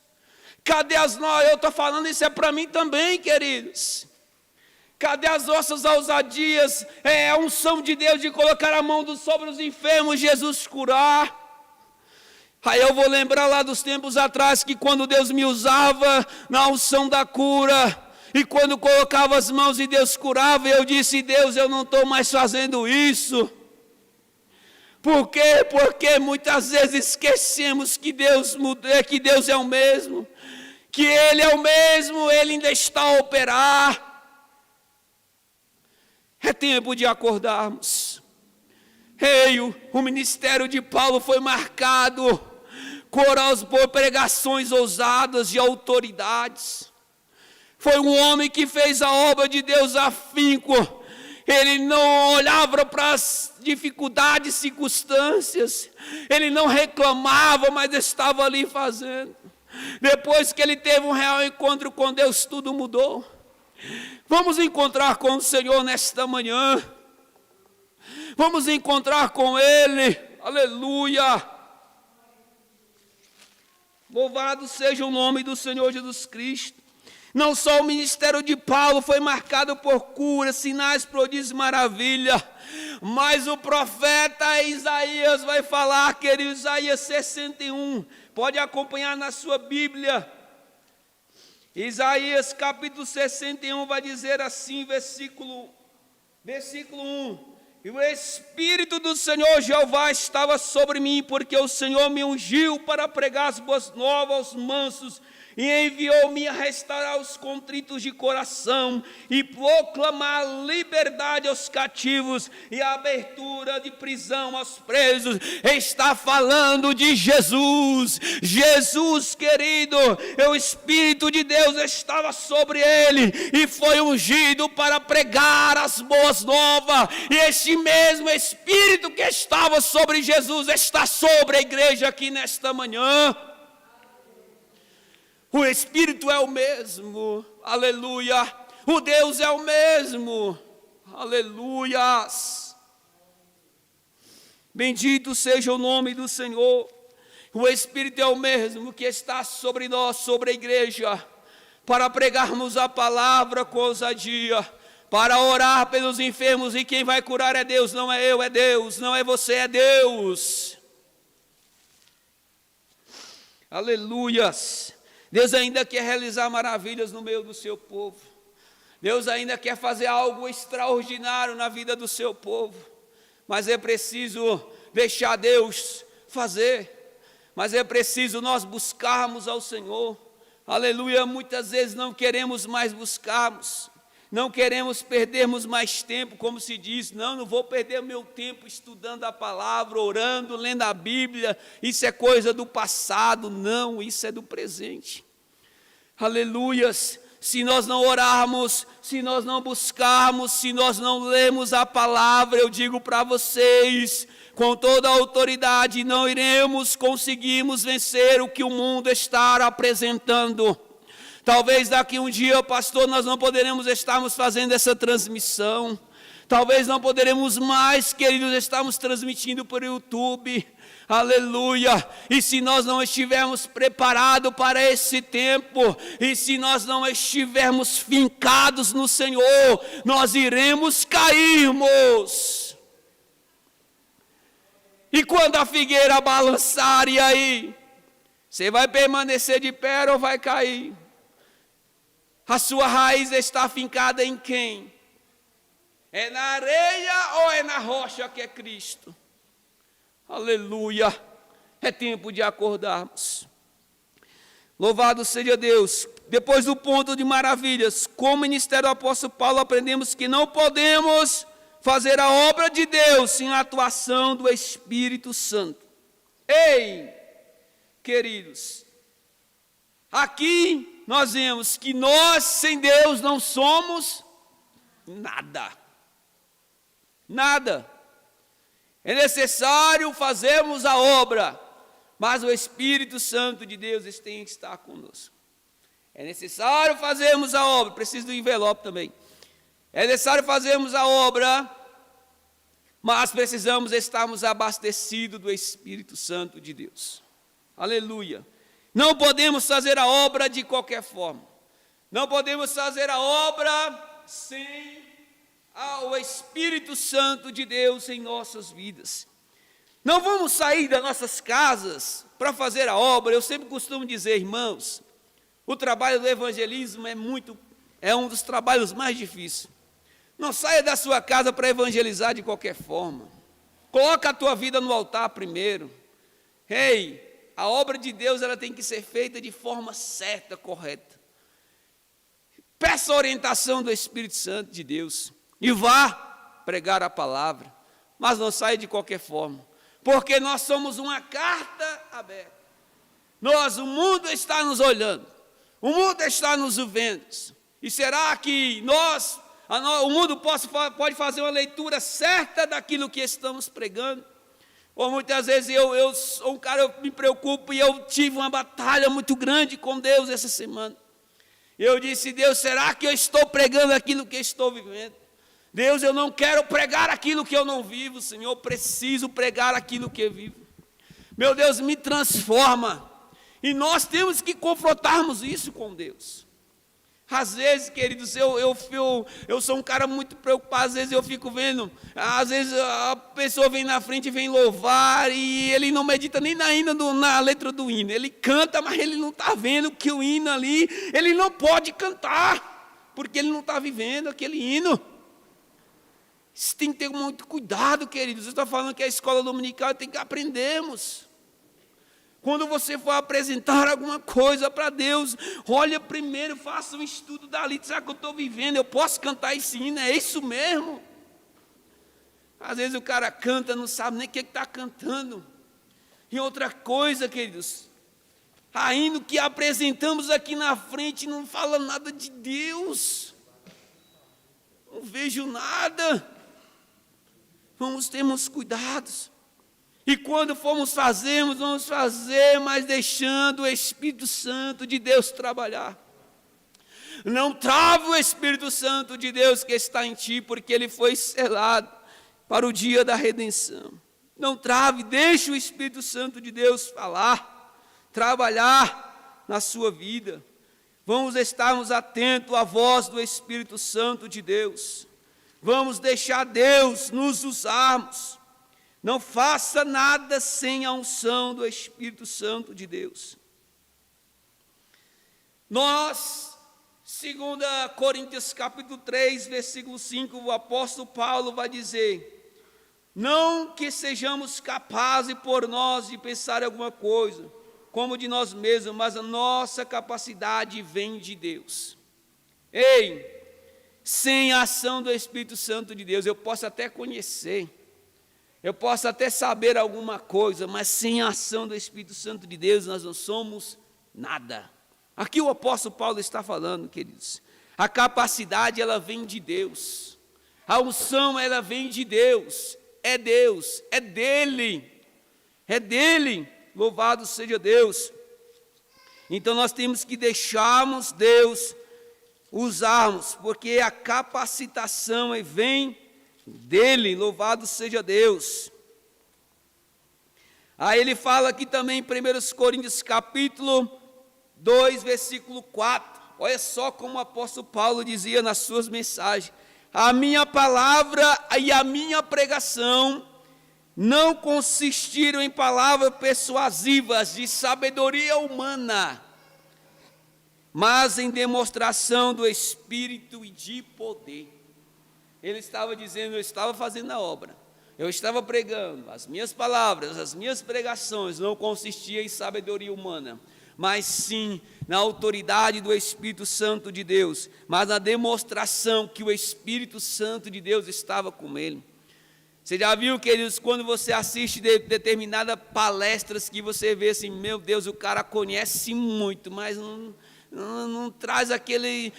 Cadê eu estou falando isso para mim também, queridos. Cadê as nossas ousadias? A unção de Deus de colocar a mão sobre os enfermos, Jesus curar. Aí eu vou lembrar lá dos tempos atrás, que quando Deus me usava na unção da cura, e quando colocava as mãos e Deus curava, eu disse: Deus, eu não estou mais fazendo isso. Por quê? Porque muitas vezes esquecemos que Deus é o mesmo, que Ele é o mesmo, Ele ainda está a operar. É tempo de acordarmos. O ministério de Paulo foi marcado por pregações ousadas de autoridades. Foi um homem que fez a obra de Deus afinco. Ele não olhava para as dificuldades, circunstâncias. Ele não reclamava, mas estava ali fazendo. Depois que ele teve um real encontro com Deus, tudo mudou. Vamos encontrar com o Senhor nesta manhã. Vamos encontrar com Ele. Aleluia. Louvado seja o nome do Senhor Jesus Cristo. Não só o ministério de Paulo foi marcado por cura, sinais, prodígios e maravilha, mas o profeta Isaías vai falar, querido, Isaías 61, pode acompanhar na sua Bíblia. Isaías capítulo 61 vai dizer assim, versículo 1. E o Espírito do Senhor Jeová estava sobre mim, porque o Senhor me ungiu para pregar as boas novas aos mansos, e enviou-me a restaurar os contritos de coração, e proclamar liberdade aos cativos, e a abertura de prisão aos presos. Está falando de Jesus. Jesus, querido, o Espírito de Deus estava sobre ele, e foi ungido para pregar as boas novas. E este mesmo Espírito que estava sobre Jesus está sobre a igreja aqui nesta manhã. O Espírito é o mesmo, aleluia. O Deus é o mesmo. Aleluias. Bendito seja o nome do Senhor. O Espírito é o mesmo que está sobre nós, sobre a igreja, para pregarmos a palavra com ousadia, para orar pelos enfermos, e quem vai curar é Deus, não é eu, é Deus, não é você, é Deus. Aleluias. Deus ainda quer realizar maravilhas no meio do seu povo. Deus ainda quer fazer algo extraordinário na vida do seu povo, mas é preciso deixar Deus fazer, mas é preciso nós buscarmos ao Senhor. Aleluia. Muitas vezes não queremos mais buscarmos, não queremos perdermos mais tempo, como se diz, não vou perder meu tempo estudando a palavra, orando, lendo a Bíblia, isso é coisa do passado. Não, isso é do presente. Aleluias. Se nós não orarmos, se nós não buscarmos, se nós não lemos a palavra, eu digo para vocês, com toda a autoridade, não iremos conseguirmos vencer o que o mundo está apresentando. Talvez daqui um dia, pastor, nós não poderemos estarmos fazendo essa transmissão. Talvez não poderemos mais, queridos, estarmos transmitindo por YouTube. Aleluia. E se nós não estivermos preparados para esse tempo, e se nós não estivermos fincados no Senhor, nós iremos cairmos. E quando a figueira balançar, e aí? Você vai permanecer de pé ou vai cair? A sua raiz está fincada em quem? É na areia ou é na rocha que é Cristo? Aleluia. É tempo de acordarmos. Louvado seja Deus. Depois do ponto de maravilhas, com o ministério do apóstolo Paulo, aprendemos que não podemos fazer a obra de Deus sem a atuação do Espírito Santo. Ei, queridos, aqui nós vemos que nós sem Deus não somos nada. Nada. É necessário fazermos a obra, mas o Espírito Santo de Deus tem que estar conosco. É necessário fazermos a obra, preciso do envelope também. É necessário fazermos a obra, mas precisamos estarmos abastecidos do Espírito Santo de Deus. Aleluia. Não podemos fazer a obra de qualquer forma. Não podemos fazer a obra sem o Espírito Santo de Deus em nossas vidas. Não vamos sair das nossas casas para fazer a obra. Eu sempre costumo dizer, irmãos, o trabalho do evangelismo é um dos trabalhos mais difíceis. Não saia da sua casa para evangelizar de qualquer forma. Coloca a tua vida no altar primeiro. Ei, a obra de Deus ela tem que ser feita de forma certa, correta. Peça a orientação do Espírito Santo de Deus e vá pregar a palavra, mas não saia de qualquer forma, porque nós somos uma carta aberta. O mundo está nos olhando, o mundo está nos vendo, e será que o mundo pode fazer uma leitura certa daquilo que estamos pregando? Ou muitas vezes eu sou um cara, eu me preocupo, e eu tive uma batalha muito grande com Deus essa semana. Eu disse, Deus, será que eu estou pregando aquilo que estou vivendo? Deus, eu não quero pregar aquilo que eu não vivo, Senhor, eu preciso pregar aquilo que eu vivo. Meu Deus, me transforma. E nós temos que confrontarmos isso com Deus. Às vezes, queridos, eu sou um cara muito preocupado. Às vezes eu fico vendo, às vezes a pessoa vem na frente e vem louvar, e ele não medita nem na letra do hino. Ele canta, mas ele não está vendo que o hino ali, ele não pode cantar, porque ele não está vivendo aquele hino. Isso tem que ter muito cuidado, queridos. Eu estou falando que a escola dominical tem que aprendermos. Quando você for apresentar alguma coisa para Deus, olha primeiro, faça um estudo dali. Será que eu estou vivendo? Eu posso cantar esse hino? É isso mesmo? Às vezes o cara canta, não sabe nem o que está cantando. E outra coisa, queridos, a hino que apresentamos aqui na frente não fala nada de Deus. Não vejo nada. Vamos ter cuidados. E quando vamos fazer, mas deixando o Espírito Santo de Deus trabalhar. Não trave o Espírito Santo de Deus que está em ti, porque ele foi selado para o dia da redenção. Não trave, deixe o Espírito Santo de Deus falar, trabalhar na sua vida. Vamos estarmos atentos à voz do Espírito Santo de Deus. Vamos deixar Deus nos usarmos. Não faça nada sem a unção do Espírito Santo de Deus. Nós, 2 Coríntios capítulo 3, versículo 5, o apóstolo Paulo vai dizer: não que sejamos capazes por nós de pensar alguma coisa, como de nós mesmos, mas a nossa capacidade vem de Deus. Ei, sem a ação do Espírito Santo de Deus, eu posso até conhecer, eu posso até saber alguma coisa, mas sem a ação do Espírito Santo de Deus, nós não somos nada. Aqui o apóstolo Paulo está falando, queridos, a capacidade ela vem de Deus, a unção ela vem de Deus, é dele, louvado seja Deus. Então nós temos que deixarmos Deus usarmos, porque a capacitação vem dele, louvado seja Deus. Aí ele fala aqui também em 1 Coríntios capítulo 2, versículo 4, olha só como o apóstolo Paulo dizia nas suas mensagens: a minha palavra e a minha pregação não consistiram em palavras persuasivas de sabedoria humana, mas em demonstração do Espírito e de poder. Ele estava dizendo: eu estava fazendo a obra, eu estava pregando, as minhas palavras, as minhas pregações não consistiam em sabedoria humana, mas sim na autoridade do Espírito Santo de Deus, mas na demonstração que o Espírito Santo de Deus estava com ele. Você já viu, queridos, quando você assiste determinadas palestras que você vê assim, meu Deus, o cara conhece muito, mas não traz aquele,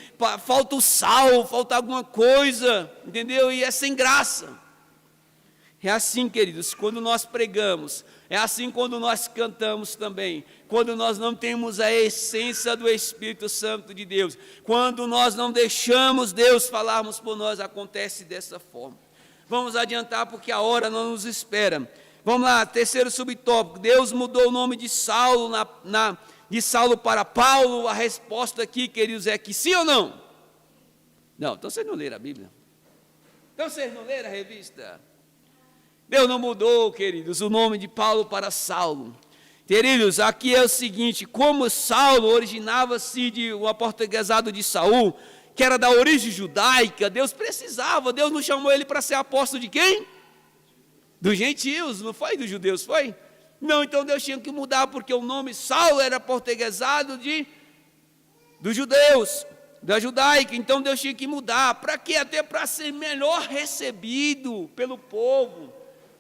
falta o sal, falta alguma coisa, entendeu? E é sem graça. É assim, queridos, quando nós pregamos, é assim quando nós cantamos também, quando nós não temos a essência do Espírito Santo de Deus, quando nós não deixamos Deus falarmos por nós, acontece dessa forma. Vamos adiantar porque a hora não nos espera. Vamos lá, terceiro subtópico: Deus mudou o nome de Saulo, de Saulo para Paulo. A resposta aqui, queridos, é que sim ou não? Não, então vocês não leram a Bíblia? Então vocês não leram a revista? Deus não mudou, queridos, o nome de Paulo para Saulo. Queridos, aqui é o seguinte: como Saulo originava-se de um aportuguesado de Saul, que era da origem judaica, Deus não chamou ele para ser apóstolo de quem? Dos gentios, não foi dos judeus, foi? Não, então Deus tinha que mudar, porque o nome Saulo era aportuguesado dos judeus, da judaica, então Deus tinha que mudar. Para quê? Até para ser melhor recebido pelo povo.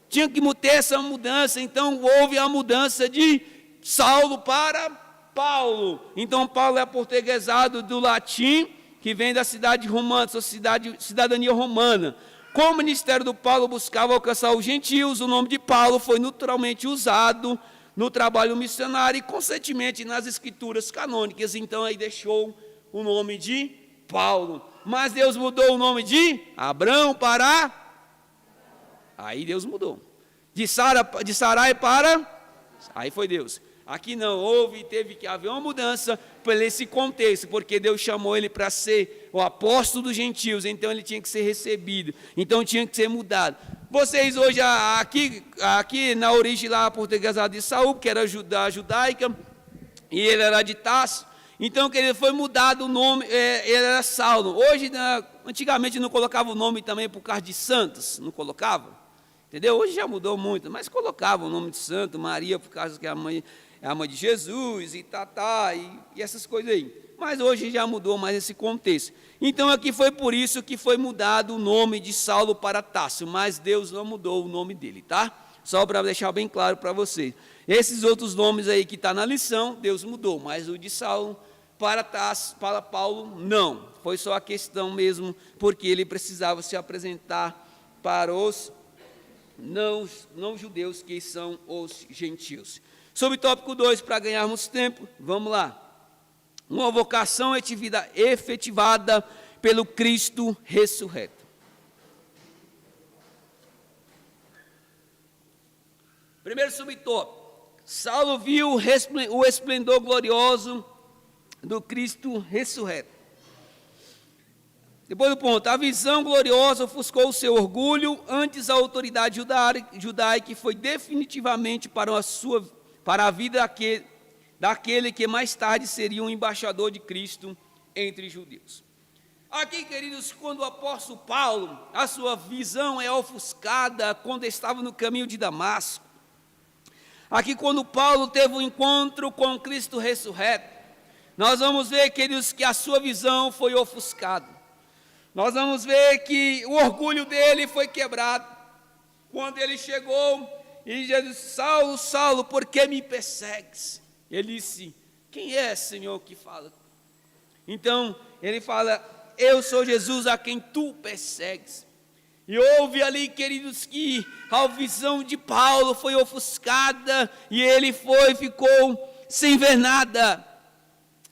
Tinha que ter essa mudança, então houve a mudança de Saulo para Paulo. Então Paulo é aportuguesado do latim, que vem da cidade romana, cidadania romana. Como o ministério do Paulo buscava alcançar os gentios, o nome de Paulo foi naturalmente usado no trabalho missionário e, consequentemente, nas escrituras canônicas. Então aí deixou o nome de Paulo. Mas Deus mudou o nome de Abrão para... Aí Deus mudou. De Sarai para... Aí foi Deus. Aqui não, teve que haver uma mudança por esse contexto, porque Deus chamou ele para ser o apóstolo dos gentios, então ele tinha que ser recebido, então tinha que ser mudado. Vocês hoje, aqui na origem lá portuguesada de Saul, que era da judaica, e ele era de Tarso, então que ele foi mudado o nome, ele era Saulo. Hoje, antigamente não colocava o nome também por causa de santos, não colocava? Entendeu? Hoje já mudou muito, mas colocava o nome de santo, Maria, por causa que é a mãe de Jesus, e e essas coisas aí. Mas hoje já mudou mais esse contexto. Então aqui foi por isso que foi mudado o nome de Saulo para Tarso, mas Deus não mudou o nome dele, tá? Só para deixar bem claro para vocês. Esses outros nomes aí que está na lição, Deus mudou, mas o de Saulo para Tarso, para Paulo, não. Foi só a questão mesmo, porque ele precisava se apresentar para os não judeus, que são os gentios. Sobre o tópico 2, para ganharmos tempo, vamos lá. uma vocação efetivada pelo Cristo ressurreto. Primeiro subtópico, Saulo viu o esplendor glorioso do Cristo ressurreto. Depois do ponto, a visão gloriosa ofuscou o seu orgulho, antes a autoridade judaica foi definitivamente para a vida daquele que mais tarde seria um embaixador de Cristo entre judeus. Aqui, queridos, quando o apóstolo Paulo, a sua visão é ofuscada quando estava no caminho de Damasco. Aqui, quando Paulo teve um encontro com Cristo ressurreto, nós vamos ver, queridos, que a sua visão foi ofuscada. Nós vamos ver que o orgulho dele foi quebrado. Quando ele chegou e Jesus disse: Saulo, Saulo, por que me persegues? Ele disse: quem é, Senhor, que fala? Então, ele fala: eu sou Jesus a quem tu persegues. E houve ali, queridos, que a visão de Paulo foi ofuscada e ele ficou sem ver nada.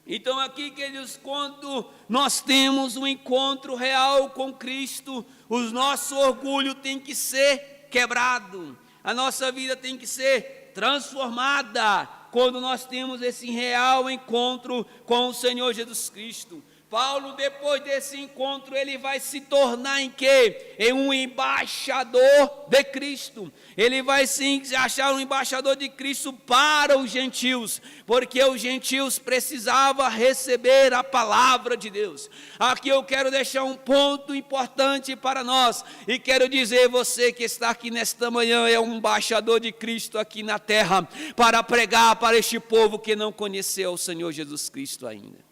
Então aqui, queridos, quando nós temos um encontro real com Cristo, o nosso orgulho tem que ser quebrado, a nossa vida tem que ser transformada, quando nós temos esse real encontro com o Senhor Jesus Cristo. Paulo, depois desse encontro, ele vai se tornar em quê? Em um embaixador de Cristo. Ele vai sim achar um embaixador de Cristo para os gentios, porque os gentios precisavam receber a palavra de Deus. Aqui eu quero deixar um ponto importante para nós, e quero dizer, você que está aqui nesta manhã é um embaixador de Cristo aqui na terra, para pregar para este povo que não conheceu o Senhor Jesus Cristo ainda.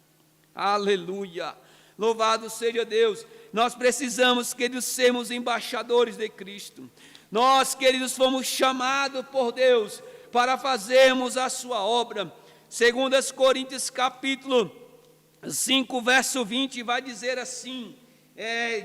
Aleluia, louvado seja Deus. Nós precisamos, queridos, sermos embaixadores de Cristo. Nós, queridos, fomos chamados por Deus para fazermos a sua obra. 2 Coríntios capítulo 5, verso 20, vai dizer assim: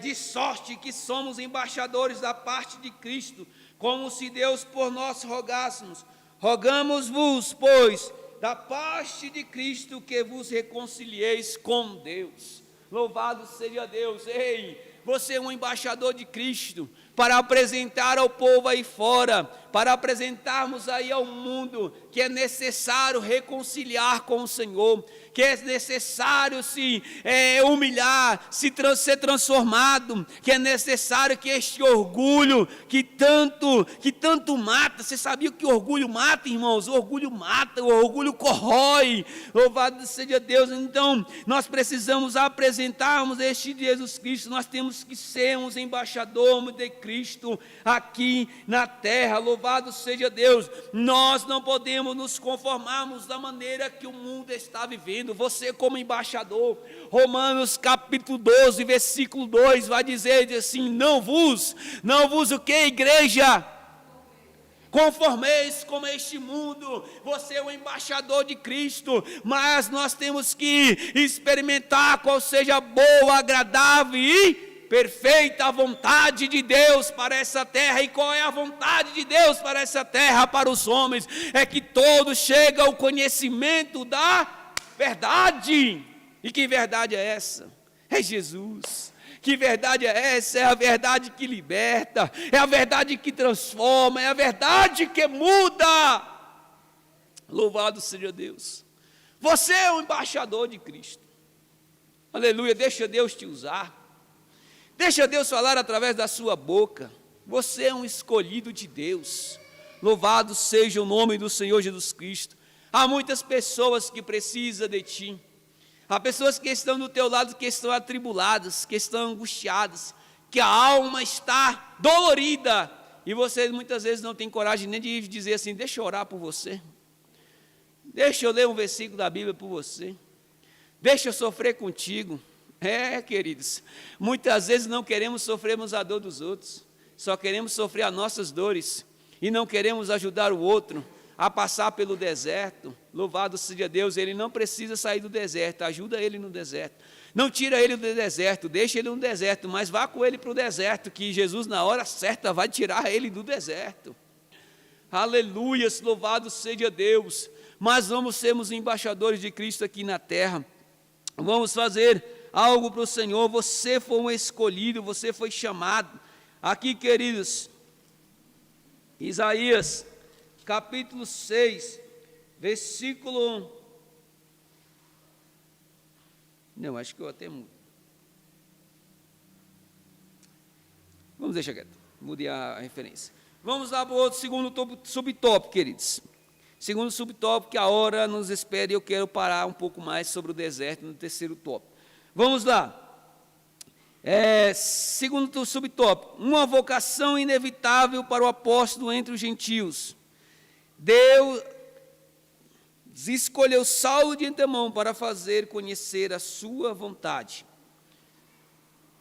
de sorte que somos embaixadores da parte de Cristo, como se Deus por nós rogássemos. Rogamos-vos, pois, da parte de Cristo, que vos reconcilieis com Deus. Louvado seja Deus. Ei, você é um embaixador de Cristo, para apresentar ao povo aí fora, para apresentarmos aí ao mundo, que é necessário reconciliar com o Senhor, que é necessário se humilhar, ser transformado, que é necessário que este orgulho que tanto mata. Você sabia que o orgulho mata, irmãos? O orgulho mata, o orgulho corrói. Louvado seja Deus. Então, nós precisamos apresentarmos este Jesus Cristo. Nós temos que sermos embaixadores de Cristo aqui na terra. Louvado seja Deus. Nós não podemos nos conformarmos da maneira que o mundo está vivendo. Você como embaixador, Romanos capítulo 12, versículo 2, vai dizer assim: não vos o que, igreja? Conformeis com este mundo. Você é o embaixador de Cristo, mas nós temos que experimentar qual seja a boa, agradável e perfeita a vontade de Deus para essa terra. E qual é a vontade de Deus para essa terra, para os homens? É que todos cheguem ao conhecimento da verdade. E que verdade é essa? É Jesus. Que verdade é essa? É a verdade que liberta, é a verdade que transforma, é a verdade que muda. Louvado seja Deus. Você é um embaixador de Cristo. Aleluia, deixa Deus te usar. Deixa Deus falar através da sua boca. Você é um escolhido de Deus. Louvado seja o nome do Senhor Jesus Cristo. Há muitas pessoas que precisam de ti. Há pessoas que estão do teu lado, que estão atribuladas, que estão angustiadas, que a alma está dolorida. E você muitas vezes não tem coragem nem de dizer assim: deixa eu orar por você. Deixa eu ler um versículo da Bíblia por você. Deixa eu sofrer contigo. Queridos, muitas vezes não queremos sofrermos a dor dos outros. Só queremos sofrer as nossas dores. E não queremos ajudar o outro a passar pelo deserto. Louvado seja Deus. Ele não precisa sair do deserto, ajuda ele no deserto. Não tira ele do deserto, deixa ele no deserto, mas vá com ele para o deserto, que Jesus na hora certa vai tirar ele do deserto. Aleluia, louvado seja Deus. Mas vamos sermos embaixadores de Cristo aqui na terra. Vamos fazer algo para o Senhor. Você foi um escolhido, você foi chamado. Aqui, queridos, Isaías, capítulo 6, versículo... Não, acho que eu até mudo. Vamos deixar quieto, mudei a referência. Vamos lá para o outro segundo subtópico, queridos. Segundo subtópico, que a hora nos espera, e eu quero parar um pouco mais sobre o deserto no terceiro tópico. Vamos lá. Segundo subtópico, uma vocação inevitável para o apóstolo entre os gentios. Deus escolheu Saulo de antemão para fazer conhecer a sua vontade.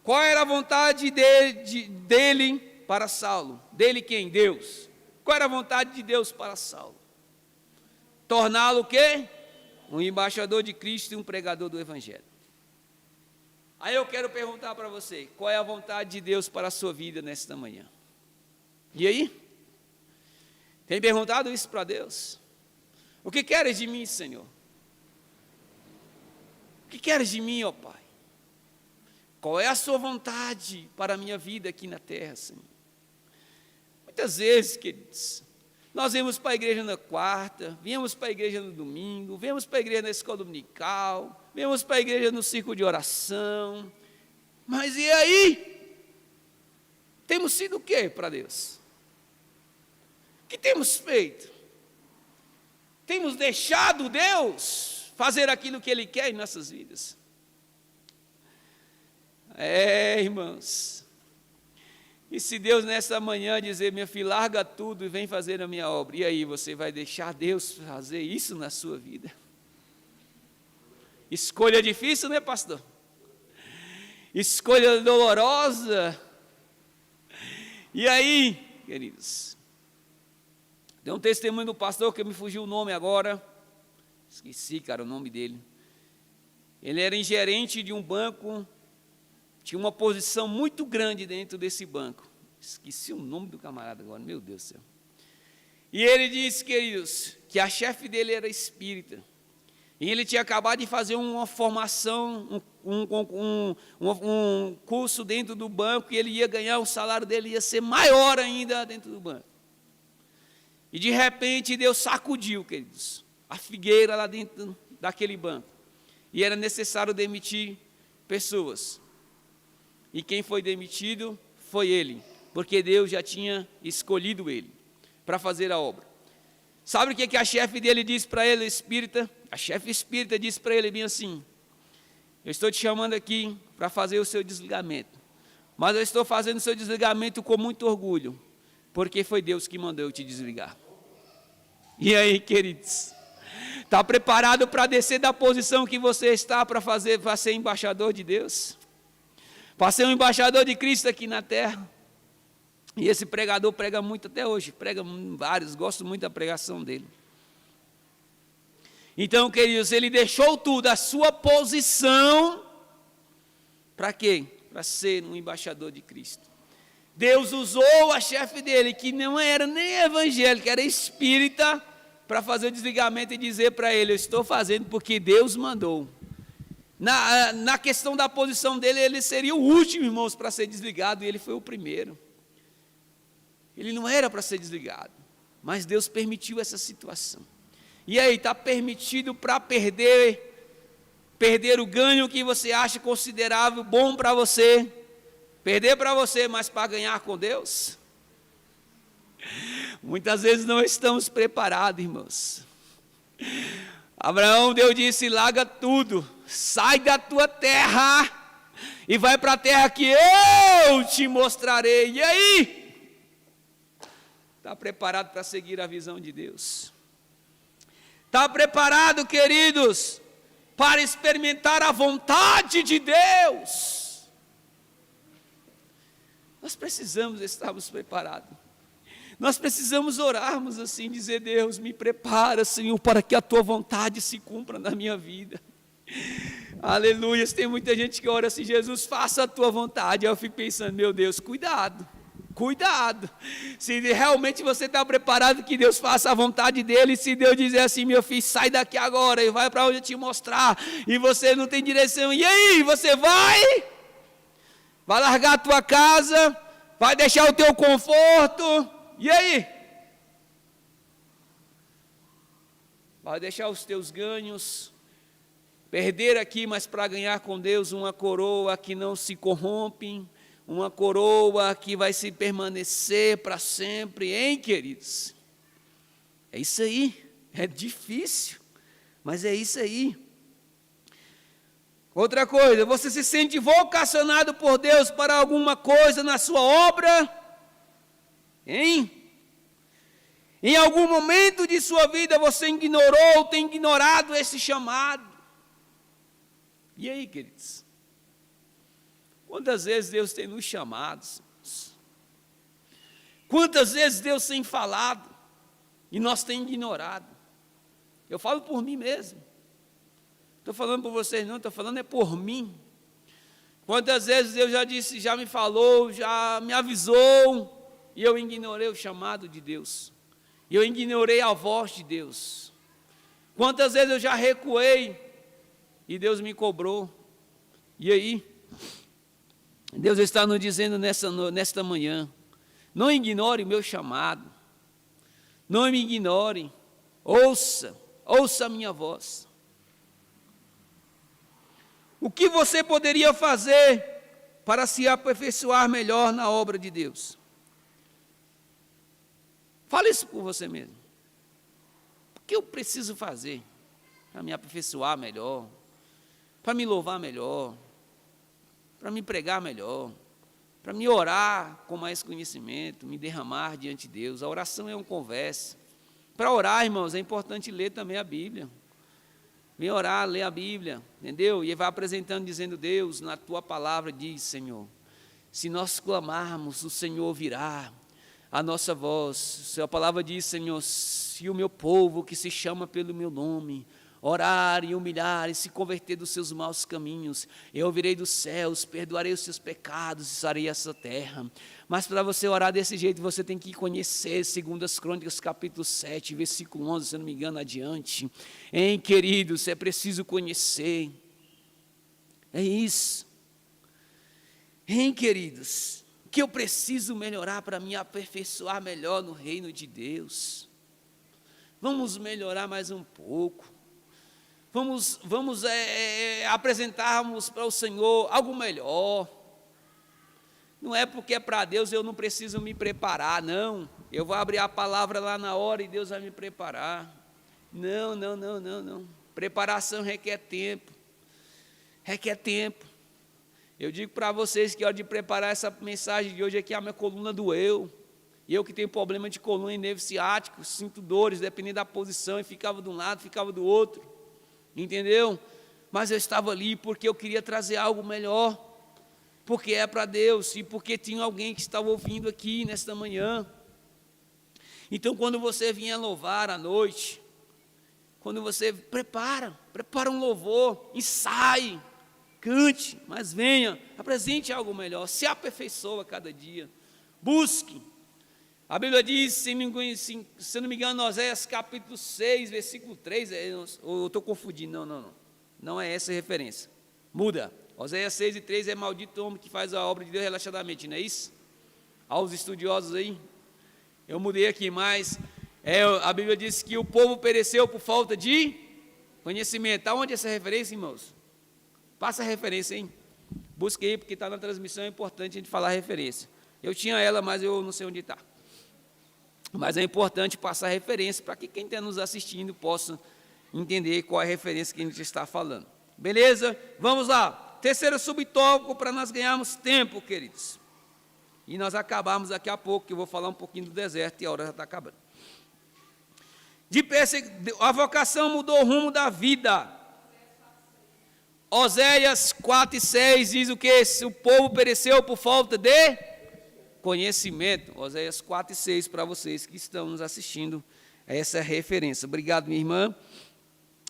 Qual era a vontade dele para Saulo? Dele quem? Deus. Qual era a vontade de Deus para Saulo? Torná-lo o quê? Um embaixador de Cristo e um pregador do Evangelho. Aí eu quero perguntar para você, qual é a vontade de Deus para a sua vida nesta manhã? E aí? Tem perguntado isso para Deus? O que queres de mim, Senhor? O que queres de mim, ó Pai? Qual é a sua vontade para a minha vida aqui na terra, Senhor? Muitas vezes, queridos, nós viemos para a igreja na quarta, viemos para a igreja no domingo, viemos para a igreja na escola dominical, viemos para a igreja no círculo de oração, mas e aí? Temos sido o quê para Deus? O que temos feito? Temos deixado Deus fazer aquilo que Ele quer em nossas vidas? Irmãos, e se Deus nessa manhã dizer, minha filha, larga tudo e vem fazer a minha obra, e aí, você vai deixar Deus fazer isso na sua vida? Escolha difícil, né, pastor? Escolha dolorosa. E aí, queridos, tem um testemunho do pastor que me fugiu o nome agora, esqueci, cara, o nome dele. Ele era gerente de um banco, tinha uma posição muito grande dentro desse banco. Esqueci o nome do camarada agora, meu Deus do céu. E ele disse, queridos, que a chefe dele era espírita. E ele tinha acabado de fazer uma formação, um curso dentro do banco, e ele ia ganhar, o salário dele ia ser maior ainda dentro do banco. E de repente Deus sacudiu, queridos, a figueira lá dentro daquele banco. E era necessário demitir pessoas. E quem foi demitido foi ele, porque Deus já tinha escolhido ele para fazer a obra. Sabe o que a chefe dele disse para ele, espírita? A chefe espírita disse para ele bem assim, eu estou te chamando aqui para fazer o seu desligamento, mas eu estou fazendo o seu desligamento com muito orgulho, porque foi Deus que mandou eu te desligar. E aí, queridos, está preparado para descer da posição que você está para ser embaixador de Deus? Para ser um embaixador de Cristo aqui na terra? E esse pregador prega muito até hoje, prega vários, gosto muito da pregação dele. Então, queridos, ele deixou tudo, a sua posição, para quê? Para ser um embaixador de Cristo. Deus usou a chefe dele, que não era nem evangélica, era espírita, para fazer o desligamento e dizer para ele, eu estou fazendo porque Deus mandou. Na questão da posição dele, ele seria o último, irmãos, para ser desligado, e ele foi o primeiro. Ele não era para ser desligado, mas Deus permitiu essa situação. E aí, está permitido para perder o ganho que você acha considerável, bom para você, perder para você, mas para ganhar com Deus? Muitas vezes não estamos preparados, irmãos. Abraão, Deus disse, larga tudo, sai da tua terra e vai para a terra que eu te mostrarei. E aí? Está preparado para seguir a visão de Deus? Está preparado, queridos, para experimentar a vontade de Deus? Nós precisamos estarmos preparados. Nós precisamos orarmos assim, dizer, Deus, me prepara, Senhor, para que a tua vontade se cumpra na minha vida. Aleluia, tem muita gente que ora assim, Jesus, faça a tua vontade. Aí eu fico pensando, meu Deus, cuidado Cuidado, se realmente você está preparado que Deus faça a vontade dEle, se Deus dizer assim, meu filho, sai daqui agora e vai para onde eu te mostrar, e você não tem direção, e aí, você vai largar a tua casa, vai deixar o teu conforto, e aí? Vai deixar os teus ganhos, perder aqui, mas para ganhar com Deus uma coroa que não se corrompe, uma coroa que vai se permanecer para sempre, hein, queridos? É isso aí, é difícil, mas é isso aí. Outra coisa, você se sente vocacionado por Deus para alguma coisa na sua obra? Hein? Em algum momento de sua vida você ignorou ou tem ignorado esse chamado? E aí, queridos? Quantas vezes Deus tem nos chamado? Quantas vezes Deus tem falado e nós tem ignorado? Eu falo por mim mesmo. Estou falando por vocês não, estou falando é por mim. Quantas vezes Deus já disse, já me falou, já me avisou, e eu ignorei o chamado de Deus. E eu ignorei a voz de Deus. Quantas vezes eu já recuei e Deus me cobrou. E aí? Deus está nos dizendo nesta manhã, não ignore o meu chamado, não me ignore, ouça a minha voz. O que você poderia fazer para se aperfeiçoar melhor na obra de Deus? Fale isso por você mesmo. O que eu preciso fazer para me aperfeiçoar melhor, para me louvar melhor, para me pregar melhor, para me orar com mais conhecimento, me derramar diante de Deus? A oração é uma conversa. Para orar, irmãos, é importante ler também a Bíblia. Vem orar, ler a Bíblia, entendeu? E vai apresentando, dizendo, Deus, na tua palavra diz, Senhor, se nós clamarmos, o Senhor ouvirá a nossa voz. A palavra diz, Senhor, se o meu povo que se chama pelo meu nome orar e humilhar e se converter dos seus maus caminhos, eu ouvirei dos céus, perdoarei os seus pecados e sarei essa terra. Mas para você orar desse jeito, você tem que conhecer 2 Crônicas capítulo 7, versículo 11, se eu não me engano, adiante. Hein, queridos, é preciso conhecer. É isso. Hein, queridos, que eu preciso melhorar para me aperfeiçoar melhor no reino de Deus. Vamos melhorar mais um pouco. Vamos apresentarmos para o Senhor algo melhor. Não é porque é para Deus, eu não preciso me preparar, não. Eu vou abrir a palavra lá na hora e Deus vai me preparar. Não. Preparação requer tempo. Requer tempo. Eu digo para vocês que a hora de preparar essa mensagem de hoje aqui, a minha coluna doeu. E eu que tenho problema de coluna e nervo ciático, sinto dores, dependendo da posição, e ficava de um lado, ficava do outro. Entendeu? Mas eu estava ali porque eu queria trazer algo melhor, porque é para Deus e porque tinha alguém que estava ouvindo aqui nesta manhã. Então, quando você vier louvar à noite, quando você prepara um louvor, ensaie, cante, mas venha, apresente algo melhor, se aperfeiçoa cada dia, busque. A Bíblia diz, se eu não me engano, Oséias capítulo 6, versículo 3, eu estou confundindo, não é essa a referência, muda, Oséias 6 e 3 é maldito o homem que faz a obra de Deus relaxadamente, não é isso? Aos estudiosos aí, eu mudei aqui, mas a Bíblia diz que o povo pereceu por falta de conhecimento. Aonde é essa referência, irmãos? Passa a referência, hein? Busque aí, porque está na transmissão, é importante a gente falar a referência. Eu tinha ela, mas eu não sei onde está. Mas é importante passar a referência para que quem está nos assistindo possa entender qual é a referência que a gente está falando. Beleza? Vamos lá. Terceiro subtópico para nós ganharmos tempo, queridos. E nós acabarmos daqui a pouco, que eu vou falar um pouquinho do deserto e a hora já está acabando. A vocação mudou o rumo da vida. Oséias 4 e 6 diz o que? O povo pereceu por falta de conhecimento. Oséias 4 e 6 para vocês que estão nos assistindo. Essa é a referência. Obrigado, minha irmã.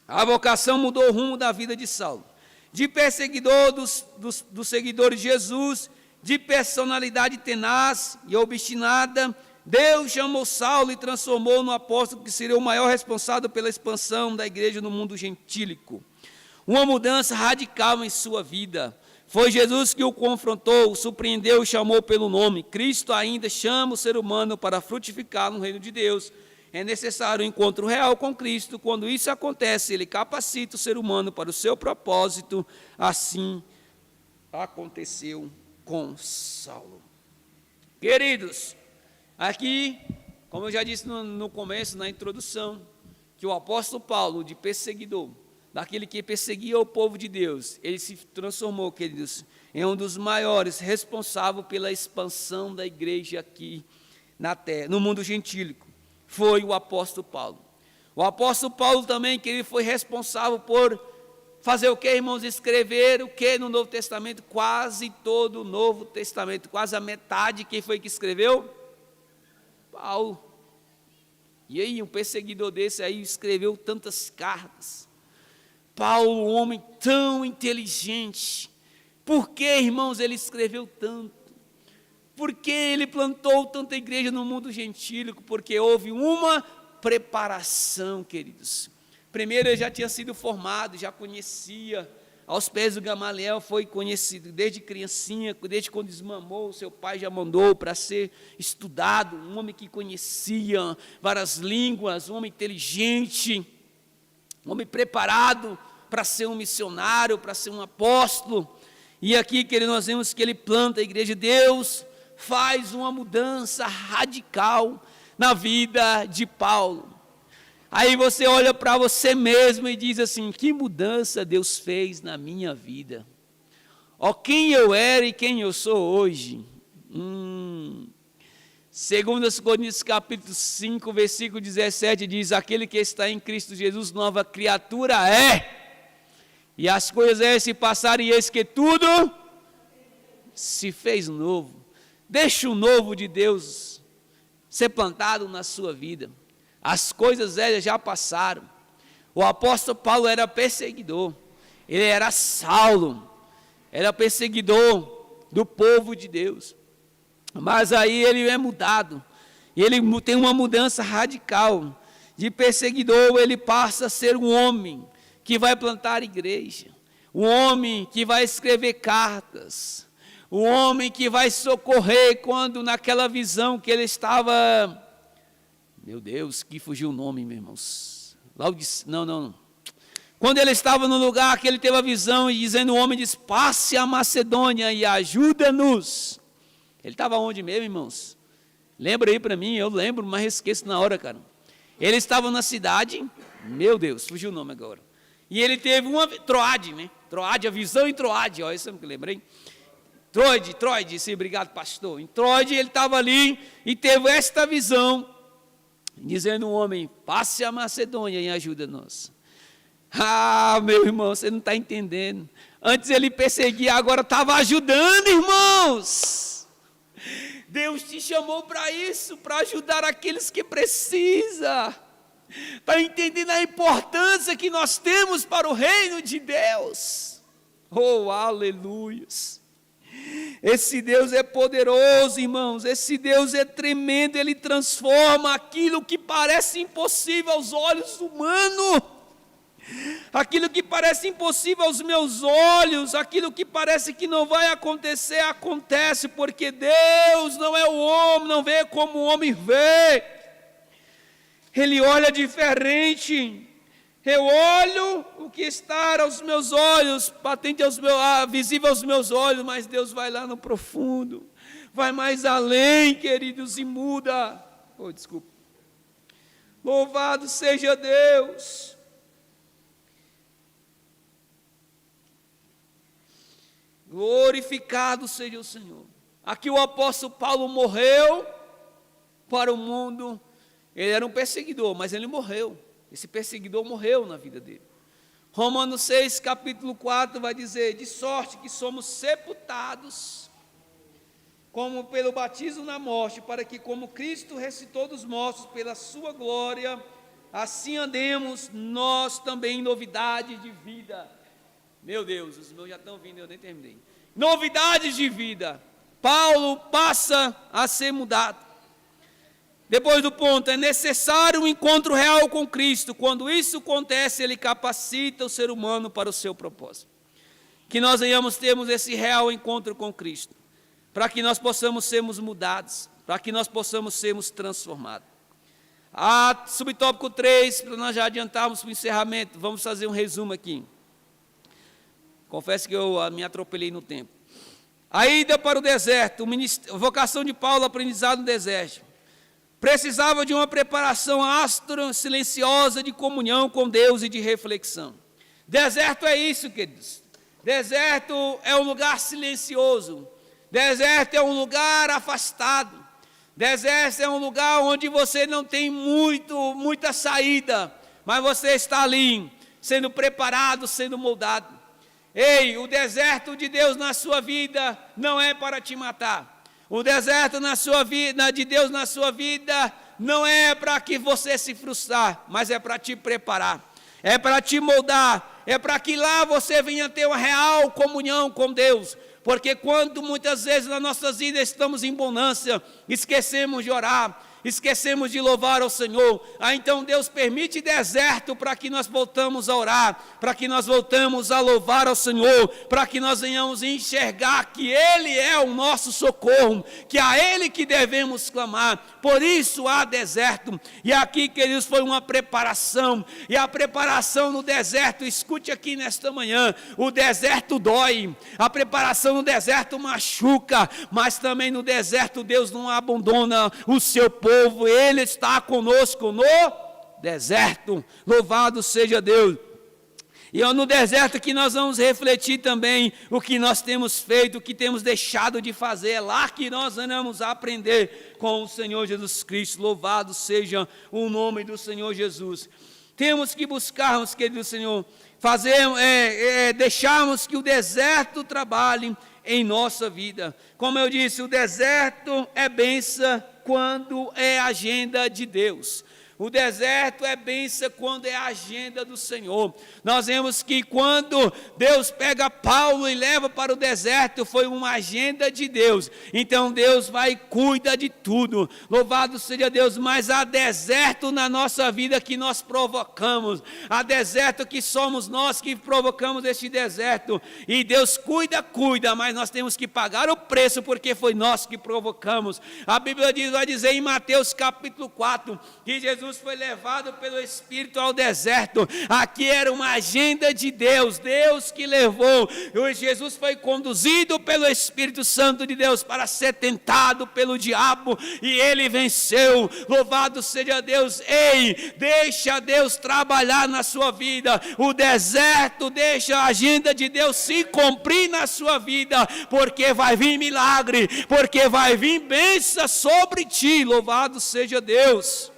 A vocação mudou o rumo da vida de Saulo. De perseguidor dos seguidores de Jesus, de personalidade tenaz e obstinada, Deus chamou Saulo e transformou no apóstolo que seria o maior responsável pela expansão da igreja no mundo gentílico. Uma mudança radical em sua vida. Foi Jesus que o confrontou, o surpreendeu e chamou pelo nome. Cristo ainda chama o ser humano para frutificar no reino de Deus. É necessário um encontro real com Cristo. Quando isso acontece, Ele capacita o ser humano para o seu propósito. Assim aconteceu com Saulo. Queridos, aqui, como eu já disse no começo, na introdução, que o apóstolo Paulo, de perseguidor, daquele que perseguia o povo de Deus, ele se transformou, queridos, em um dos maiores responsáveis pela expansão da igreja aqui na terra, no mundo gentílico. Foi o apóstolo Paulo. O apóstolo Paulo também, que ele foi responsável por fazer o que, irmãos? Escrever o que no Novo Testamento? Quase todo o Novo Testamento, quase a metade. Quem foi que escreveu? Paulo. E aí, um perseguidor desse aí escreveu tantas cartas. Paulo, um homem tão inteligente. Por que, irmãos, ele escreveu tanto? Por que ele plantou tanta igreja no mundo gentílico? Porque houve uma preparação, queridos. Primeiro, ele já tinha sido formado, já conhecia. Aos pés do Gamaliel foi conhecido desde criancinha, desde quando desmamou, seu pai já mandou para ser estudado. Um homem que conhecia várias línguas, um homem inteligente, um homem preparado para ser um missionário, para ser um apóstolo. E aqui, queridos, nós vemos que ele planta a igreja de Deus, faz uma mudança radical na vida de Paulo. Aí você olha para você mesmo e diz assim: que mudança Deus fez na minha vida? Ó, quem eu era e quem eu sou hoje. 2 Coríntios capítulo 5, versículo 17 diz: aquele que está em Cristo Jesus, nova criatura é. E as coisas se passaram e eis que tudo se fez novo. Deixa o novo de Deus ser plantado na sua vida. As coisas velhas já passaram. O apóstolo Paulo era perseguidor. Ele era Saulo. Era perseguidor do povo de Deus. Mas aí ele é mudado. E ele tem uma mudança radical. De perseguidor ele passa a ser um homem que vai plantar igreja. Um homem que vai escrever cartas. O homem que vai socorrer quando naquela visão que ele estava... Meu Deus, que fugiu o nome, meus irmãos. Não. Quando ele estava no lugar que ele teve a visão e dizendo, o homem diz, passe a Macedônia e ajuda-nos. Ele estava onde mesmo, irmãos? Lembra aí para mim, eu lembro, mas esqueço na hora, cara. Ele estava na cidade, meu Deus, fugiu o nome agora. E ele teve uma, Troade, né? Troade, a visão em Troade, ó, isso é o que eu lembrei. Troade, sim, obrigado, pastor. Em Troade ele estava ali e teve esta visão, dizendo o homem, passe a Macedônia e ajuda-nos. Ah, meu irmão, você não está entendendo. Antes ele perseguia, agora estava ajudando, irmãos. Deus te chamou para isso, para ajudar aqueles que precisam. Está entendendo a importância que nós temos para o reino de Deus? Oh, aleluias! Esse Deus é poderoso, irmãos, esse Deus é tremendo, Ele transforma aquilo que parece impossível aos olhos humanos, aquilo que parece impossível aos meus olhos, aquilo que parece que não vai acontecer, acontece, porque Deus não é o homem, não vê como o homem vê, Ele olha diferente. Eu olho o que está aos meus olhos, patente visível aos meus olhos, mas Deus vai lá no profundo, vai mais além, queridos, e muda. Oh, desculpa. Louvado seja Deus. Glorificado seja o Senhor. Aqui o apóstolo Paulo morreu para o mundo. Ele era um perseguidor, mas ele morreu. Esse perseguidor morreu na vida dele. Romanos 6, capítulo 4, vai dizer, de sorte que somos sepultados, como pelo batismo na morte, para que como Cristo ressuscitou dos mortos pela sua glória, assim andemos nós também em novidade de vida. Meu Deus, os meus já estão vindo, eu nem terminei. Novidades de vida. Paulo passa a ser mudado. Depois do ponto, é necessário um encontro real com Cristo. Quando isso acontece, ele capacita o ser humano para o seu propósito. Que nós venhamos termos esse real encontro com Cristo, para que nós possamos sermos mudados, para que nós possamos sermos transformados. Subtópico 3, para nós já adiantarmos para o encerramento, vamos fazer um resumo aqui. Confesso que eu me atropelei no tempo. A ida para o deserto, a vocação de Paulo, aprendizado no deserto. Precisava de uma preparação áspera, silenciosa, de comunhão com Deus e de reflexão. Deserto é isso, queridos. Deserto é um lugar silencioso. Deserto é um lugar afastado. Deserto é um lugar onde você não tem muita saída, mas você está ali, sendo preparado, sendo moldado. Ei, o deserto de Deus na sua vida não é para te matar. O deserto de Deus na sua vida não é para que você se frustrar, mas é para te preparar, é para te moldar, é para que lá você venha ter uma real comunhão com Deus. Porque quando muitas vezes nas nossas vidas estamos em bonança, esquecemos de orar, esquecemos de louvar ao Senhor, então Deus permite deserto para que nós voltamos a orar, para que nós voltamos a louvar ao Senhor, para que nós venhamos enxergar que Ele é o nosso socorro, que a Ele que devemos clamar. Por isso há deserto, e aqui, queridos, foi uma preparação, e a preparação no deserto, escute aqui nesta manhã, o deserto dói, a preparação no deserto machuca, mas também no deserto Deus não abandona o seu povo. Ele está conosco no deserto, louvado seja Deus. E é no deserto que nós vamos refletir também o que nós temos feito, o que temos deixado de fazer. É lá que nós vamos aprender com o Senhor Jesus Cristo. Louvado seja o nome do Senhor Jesus. Temos que buscarmos, querido Senhor, deixarmos que o deserto trabalhe em nossa vida. Como eu disse, o deserto é bênção quando é agenda de Deus. O deserto é bênção quando é a agenda do Senhor. Nós vemos que quando Deus pega Paulo e leva para o deserto, foi uma agenda de Deus. Então Deus vai e cuida de tudo. Louvado seja Deus, mas há deserto na nossa vida que nós provocamos. Há deserto que somos nós que provocamos este deserto. E Deus cuida, mas nós temos que pagar o preço porque foi nós que provocamos. A Bíblia vai dizer em Mateus capítulo 4 que Jesus foi levado pelo Espírito ao deserto. Aqui era uma agenda de Deus, Deus que levou. Jesus foi conduzido pelo Espírito Santo de Deus para ser tentado pelo diabo e ele venceu. Louvado seja Deus. Ei, deixa Deus trabalhar na sua vida. O deserto deixa a agenda de Deus se cumprir na sua vida, porque vai vir milagre, porque vai vir bênção sobre ti. Louvado seja Deus.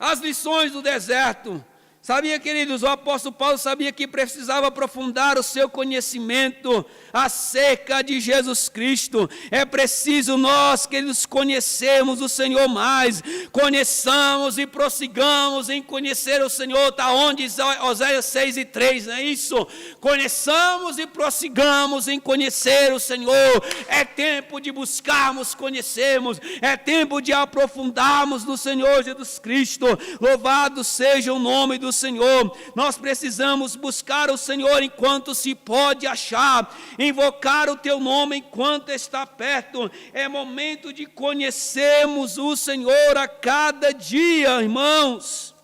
As lições do deserto. Sabia, queridos, o apóstolo Paulo sabia que precisava aprofundar o seu conhecimento acerca de Jesus Cristo. É preciso nós, queridos, conhecermos o Senhor mais, conheçamos e prossigamos em conhecer o Senhor. Está onde? Oséias 6:3, não é isso? Conheçamos e prossigamos em conhecer o Senhor. É tempo de buscarmos, conhecermos, é tempo de aprofundarmos no Senhor Jesus Cristo. Louvado seja o nome do Senhor. Nós precisamos buscar o Senhor enquanto se pode achar, invocar o teu nome enquanto está perto. É momento de conhecermos o Senhor a cada dia, irmãos.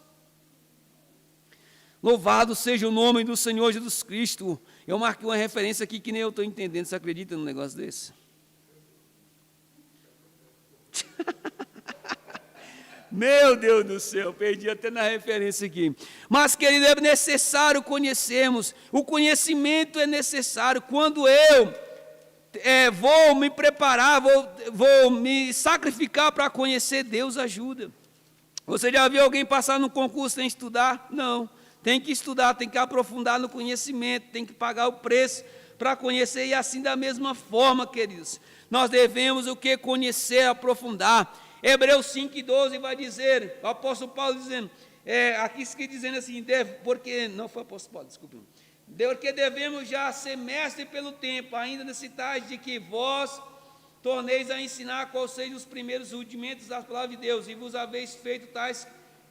Louvado seja o nome do Senhor Jesus Cristo. Eu marquei uma referência aqui que nem eu estou entendendo. Você acredita num negócio desse? Meu Deus do céu, perdi até na referência aqui. Mas, querido, é necessário conhecermos. O conhecimento é necessário. Quando eu vou me preparar, vou me sacrificar para conhecer, Deus ajuda. Você já viu alguém passar no concurso sem estudar? Não. Tem que estudar, tem que aprofundar no conhecimento, tem que pagar o preço para conhecer. E assim da mesma forma, queridos, nós devemos o que? Conhecer, aprofundar. Hebreus 5:12 vai dizer, o apóstolo Paulo dizendo, aqui dizendo assim, porque devemos já ser mestre pelo tempo, ainda necessitais de que vós torneis a ensinar quais sejam os primeiros rudimentos da palavra de Deus, e vos haveis feito tais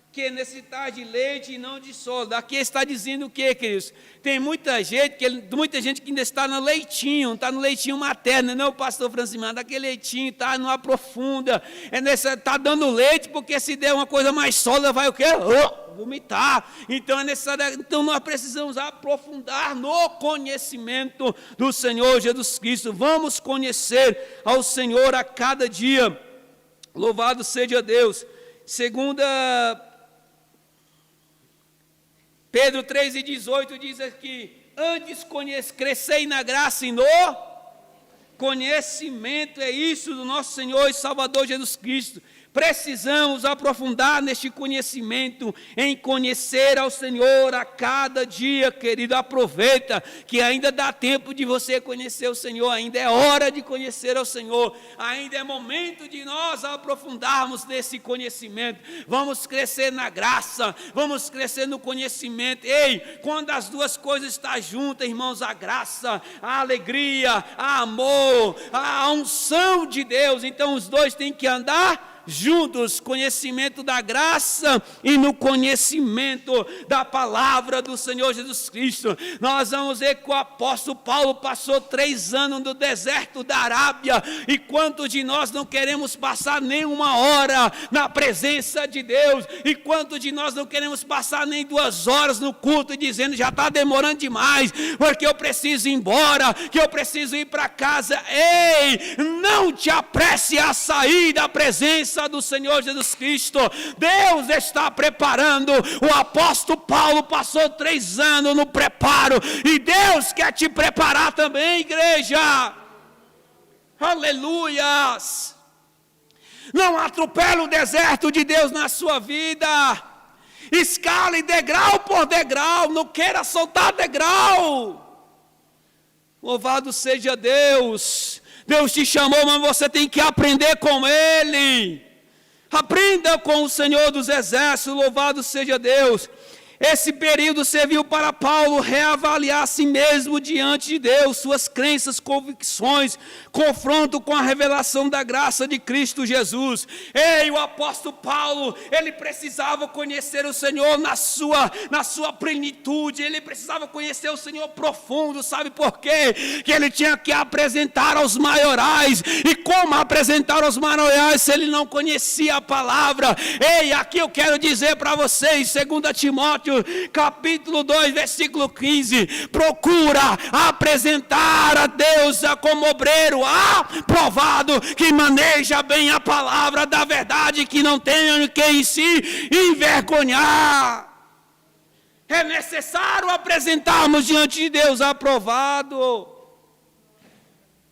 que necessitais de leite e não de sólido. Aqui está dizendo o que, queridos? Tem muita gente que ainda está no leitinho, está no leitinho materno, não, pastor Francisco, aquele leitinho está, não aprofunda, está dando leite, porque se der uma coisa mais sólida, vai o quê? Vomitar. Então é necessário, então nós precisamos aprofundar no conhecimento do Senhor Jesus Cristo. Vamos conhecer ao Senhor a cada dia. Louvado seja Deus. Segunda Pedro 3,18 diz aqui: antes crescei na graça e no conhecimento. É isso do nosso Senhor e Salvador Jesus Cristo. Precisamos aprofundar neste conhecimento, em conhecer ao Senhor a cada dia, querido. Aproveita que ainda dá tempo de você conhecer o Senhor, ainda é hora de conhecer ao Senhor, ainda é momento de nós aprofundarmos nesse conhecimento. Vamos crescer na graça, vamos crescer no conhecimento. Ei, quando as duas coisas estão juntas, irmãos, a graça, a alegria, a amor, a unção de Deus, então os dois têm que andar juntos, conhecimento da graça e no conhecimento da palavra do Senhor Jesus Cristo. Nós vamos ver que o apóstolo Paulo passou 3 anos no deserto da Arábia, e quantos de nós não queremos passar nem uma hora na presença de Deus, e quantos de nós não queremos passar nem 2 horas no culto e dizendo, já está demorando demais, porque eu preciso ir embora, que eu preciso ir para casa. Ei, não te apresse a sair da presença do Senhor Jesus Cristo. Deus está preparando. O apóstolo Paulo passou 3 anos no preparo, e Deus quer te preparar também, igreja. Aleluias. Não atropele o deserto de Deus na sua vida. Escale degrau por degrau, não queira soltar degrau. Louvado seja Deus. Deus te chamou, mas você tem que aprender com Ele. Aprenda com o Senhor dos Exércitos, louvado seja Deus. Esse período serviu para Paulo reavaliar a si mesmo diante de Deus, suas crenças, convicções, confronto com a revelação da graça de Cristo Jesus. Ei, o apóstolo Paulo, ele precisava conhecer o Senhor na sua plenitude, ele precisava conhecer o Senhor profundo. Sabe por quê? Que ele tinha que apresentar aos maiorais, e como apresentar aos maiorais se ele não conhecia a palavra? Ei, aqui eu quero dizer para vocês, 2 Timóteo capítulo 2, versículo 15, procura apresentar a Deus como obreiro aprovado, que maneja bem a palavra da verdade, que não tenha quem se envergonhar. É necessário apresentarmos diante de Deus aprovado.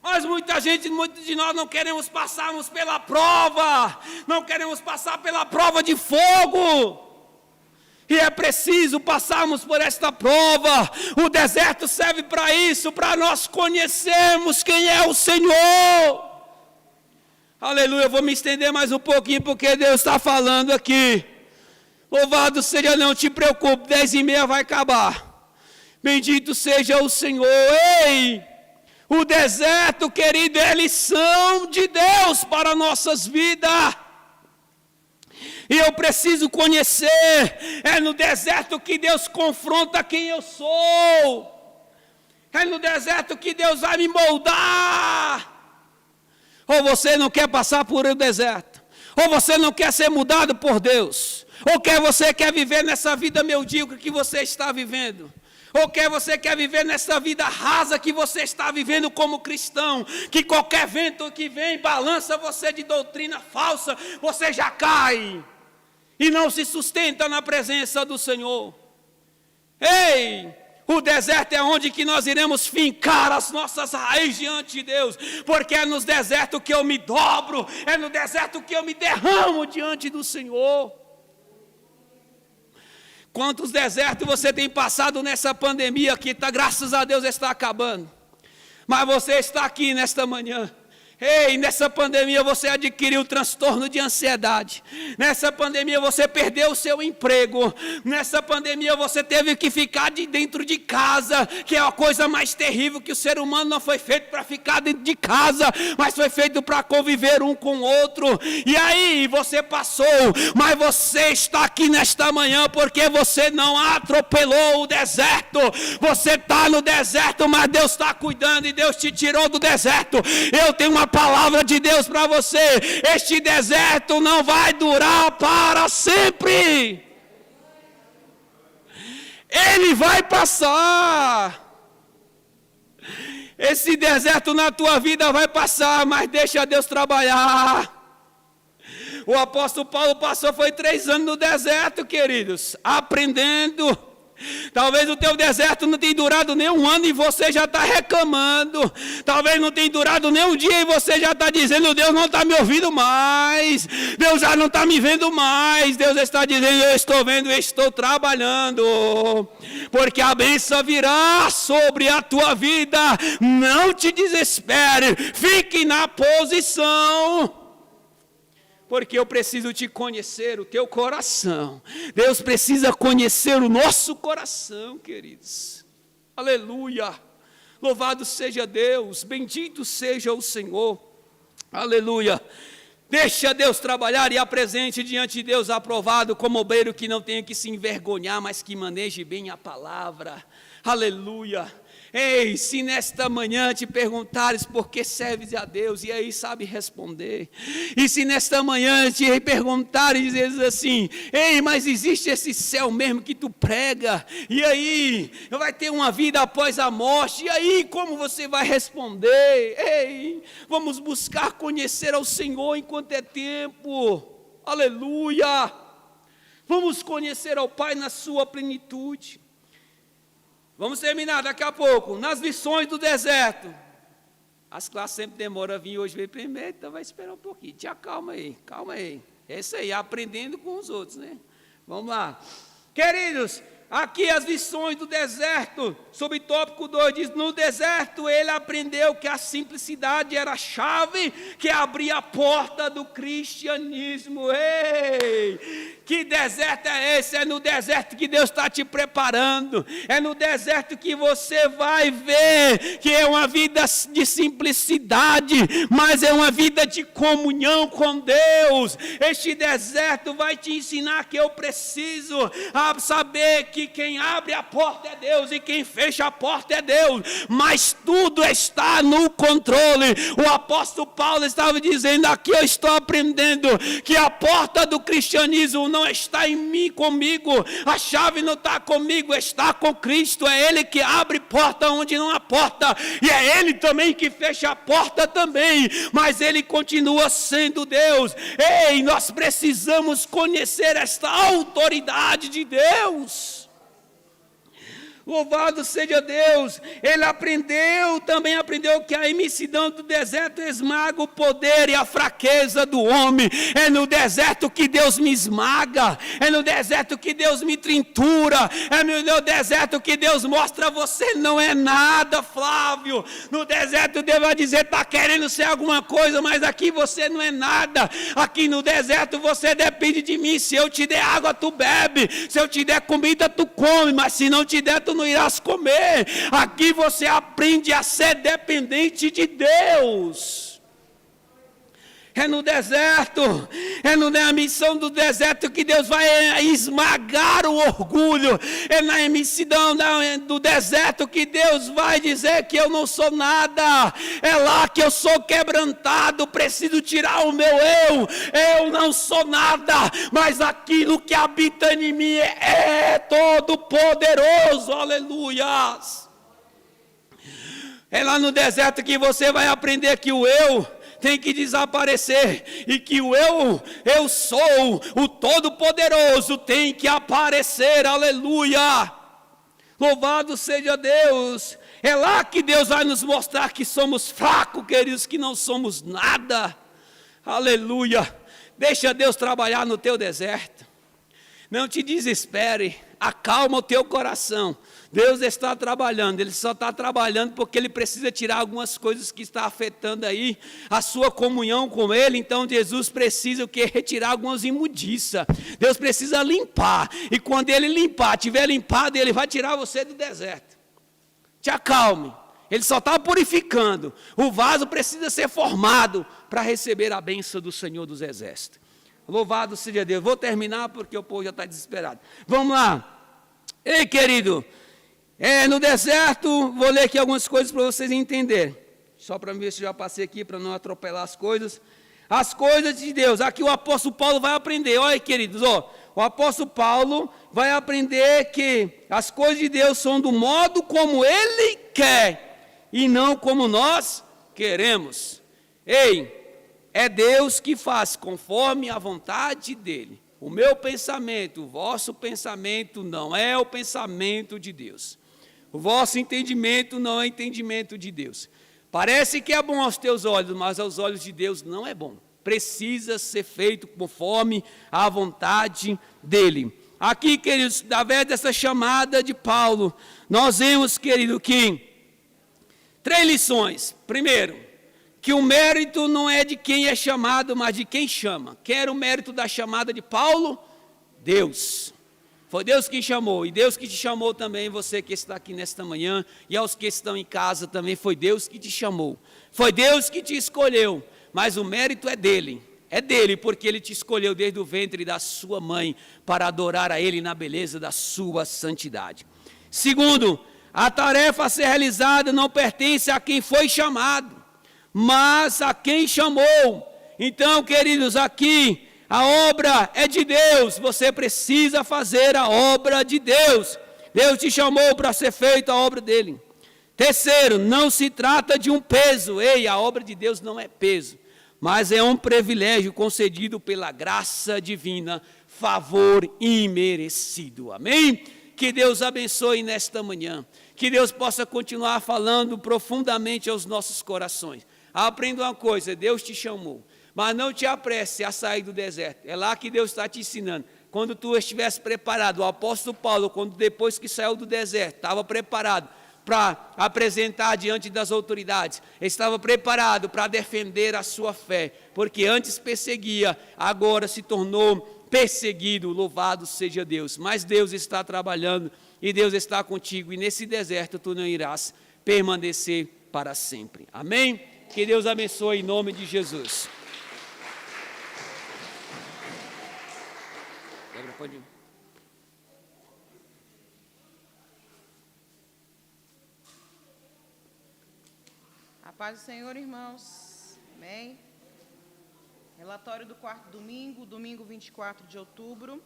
Mas muitos de nós não queremos passarmos pela prova, não queremos passar pela prova de fogo. E é preciso passarmos por esta prova. O deserto serve para isso, para nós conhecermos quem é o Senhor. Aleluia, eu vou me estender mais um pouquinho, porque Deus está falando aqui. Louvado seja, não te preocupe, 10h30 vai acabar. Bendito seja o Senhor. Ei, o deserto, querido, é lição de Deus para nossas vidas. E eu preciso conhecer. É no deserto que Deus confronta quem eu sou. É no deserto que Deus vai me moldar. Ou você não quer passar por o deserto, ou você não quer ser mudado por Deus, ou você quer viver nessa vida medíocre que você está vivendo, ou você quer viver nessa vida rasa que você está vivendo como cristão, que qualquer vento que vem balança você de doutrina falsa, você já cai e não se sustenta na presença do Senhor. Ei, o deserto é onde que nós iremos fincar as nossas raízes diante de Deus, porque é no deserto que eu me dobro, é no deserto que eu me derramo diante do Senhor. Quantos desertos você tem passado nessa pandemia que graças a Deus está acabando, mas você está aqui nesta manhã. Ei, nessa pandemia você adquiriu transtorno de ansiedade. Nessa pandemia você perdeu o seu emprego. Nessa pandemia você teve que ficar dentro de casa, que é a coisa mais terrível, que o ser humano não foi feito para ficar dentro de casa, mas foi feito para conviver um com o outro. E aí você passou, mas você está aqui nesta manhã porque você não atropelou o deserto. Você está no deserto, mas Deus está cuidando e Deus te tirou do deserto. Eu tenho uma palavra de Deus para você: este deserto não vai durar para sempre. Ele vai passar. Esse deserto na tua vida vai passar, mas deixa Deus trabalhar. O apóstolo Paulo passou, foi 3 anos no deserto, queridos, aprendendo. Talvez o teu deserto não tenha durado nem 1 ano e você já está reclamando. Talvez não tenha durado nem 1 dia e você já está dizendo: Deus não está me ouvindo mais, Deus já não está me vendo mais. Deus está dizendo: eu estou vendo e estou trabalhando, porque a bênção virá sobre a tua vida. Não te desespere, fique na posição, porque eu preciso te conhecer, o teu coração. Deus precisa conhecer o nosso coração, queridos. Aleluia. Louvado seja Deus, bendito seja o Senhor. Aleluia. Deixa Deus trabalhar e apresente diante de Deus aprovado, como obreiro que não tenha que se envergonhar, mas que maneje bem a palavra. Aleluia. Ei, se nesta manhã te perguntares por que serves a Deus, e aí sabe responder. E se nesta manhã te perguntares e dizes assim: ei, mas existe esse céu mesmo que tu prega? E aí, vai ter uma vida após a morte? E aí, como você vai responder? Ei, vamos buscar conhecer ao Senhor enquanto é tempo. Aleluia. Vamos conhecer ao Pai na sua plenitude. Vamos terminar daqui a pouco, nas lições do deserto. As classes sempre demoram a vir, hoje veio primeiro, então vai esperar um pouquinho. Te acalma aí, calma aí. É isso aí, aprendendo com os outros, né? Vamos lá. Queridos, aqui as lições do deserto, sob tópico 2, diz: no deserto ele aprendeu que a simplicidade era a chave que abria a porta do cristianismo. Ei! Que deserto é esse? É no deserto que Deus está te preparando. É no deserto que você vai ver que é uma vida de simplicidade, mas é uma vida de comunhão com Deus. Este deserto vai te ensinar que eu preciso saber que quem abre a porta é Deus e quem fecha a porta é Deus. Mas tudo está no controle. O apóstolo Paulo estava dizendo: aqui eu estou aprendendo que a porta do cristianismo não está em mim, comigo, a chave não está comigo, está com Cristo. É Ele que abre porta onde não há porta, e é Ele também que fecha a porta também, mas Ele continua sendo Deus. Ei, nós precisamos conhecer esta autoridade de Deus. Louvado seja Deus. Ele também aprendeu que a imensidão do deserto esmaga o poder e a fraqueza do homem. É no deserto que Deus me esmaga, é no deserto que Deus me trintura, é no deserto que Deus mostra: você não é nada, Flávio. No deserto Deus vai dizer: está querendo ser alguma coisa, mas aqui você não é nada. Aqui no deserto você depende de mim. Se eu te der água, tu bebe. Se eu te der comida, tu come. Mas se não te der, tu não irás comer. Aqui você aprende a ser dependente de Deus. É no deserto, na missão do deserto que Deus vai esmagar o orgulho. É na imensidão do deserto que Deus vai dizer que eu não sou nada. É lá que eu sou quebrantado, preciso tirar o meu eu não sou nada, mas aquilo que habita em mim é todo poderoso. Aleluias. É lá no deserto que você vai aprender que o eu tem que desaparecer, e que o eu sou, o Todo-Poderoso, tem que aparecer. Aleluia. Louvado seja Deus. É lá que Deus vai nos mostrar que somos fracos, queridos, que não somos nada. Aleluia. Deixa Deus trabalhar no teu deserto. Não te desespere. acalma o teu coração. Deus está trabalhando, Ele só está trabalhando porque Ele precisa tirar algumas coisas que estão afetando aí a sua comunhão com Ele. Então Jesus precisa o quê? Retirar algumas imundiças. Deus precisa limpar, e quando Ele limpar, tiver limpado, Ele vai tirar você do deserto. Te acalme, Ele só está purificando. O vaso precisa ser formado para receber a bênção do Senhor dos Exércitos. Louvado seja Deus. Vou terminar porque o povo já está desesperado. Vamos lá. Ei, querido, no deserto, vou ler aqui algumas coisas para vocês entenderem. Só para ver se já passei aqui, para não atropelar as coisas. As coisas de Deus. Aqui o apóstolo Paulo vai aprender. Olha, queridos, o apóstolo Paulo vai aprender que as coisas de Deus são do modo como Ele quer e não como nós queremos. Ei, é Deus que faz conforme a vontade dEle. O meu pensamento, o vosso pensamento não é o pensamento de Deus. O vosso entendimento não é o entendimento de Deus. Parece que é bom aos teus olhos, mas aos olhos de Deus não é bom. Precisa ser feito conforme a vontade dEle. Aqui, queridos, através dessa chamada de Paulo, nós vemos, querido, que 3 lições. Primeiro, que o mérito não é de quem é chamado, mas de quem chama. Quem era o mérito da chamada de Paulo? Deus. Foi Deus que chamou, e Deus que te chamou também, você que está aqui nesta manhã, e aos que estão em casa também, foi Deus que te chamou. Foi Deus que te escolheu, mas o mérito é dEle. É dEle, porque Ele te escolheu desde o ventre da sua mãe, para adorar a Ele na beleza da sua santidade. Segundo, a tarefa a ser realizada não pertence a quem foi chamado, mas a quem chamou. Então, queridos, aqui a obra é de Deus, você precisa fazer a obra de Deus. Deus te chamou para ser feita a obra dEle. Terceiro, não se trata de um peso. Ei, a obra de Deus não é peso, mas é um privilégio concedido pela graça divina, favor imerecido. Amém? Que Deus abençoe nesta manhã, que Deus possa continuar falando profundamente aos nossos corações. Aprenda uma coisa, Deus te chamou, mas não te apresse a sair do deserto. É lá que Deus está te ensinando. Quando tu estivesse preparado, o apóstolo Paulo, quando depois que saiu do deserto, estava preparado para apresentar diante das autoridades, estava preparado para defender a sua fé, porque antes perseguia, agora se tornou perseguido. Louvado seja Deus. Mas Deus está trabalhando e Deus está contigo, e nesse deserto tu não irás permanecer para sempre. Amém? Que Deus abençoe em nome de Jesus. Débora, pode ir. A paz do Senhor, irmãos. Amém. Relatório do quarto domingo, domingo 24 de outubro,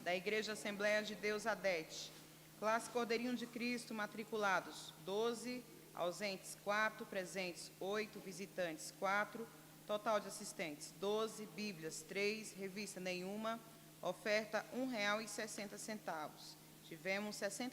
da Igreja Assembleia de Deus Adete. Classe Cordeirinho de Cristo, matriculados 12, ausentes 4, presentes 8, visitantes 4, total de assistentes 12, Bíblias 3, revista nenhuma, oferta R$ 1,60. Tivemos 63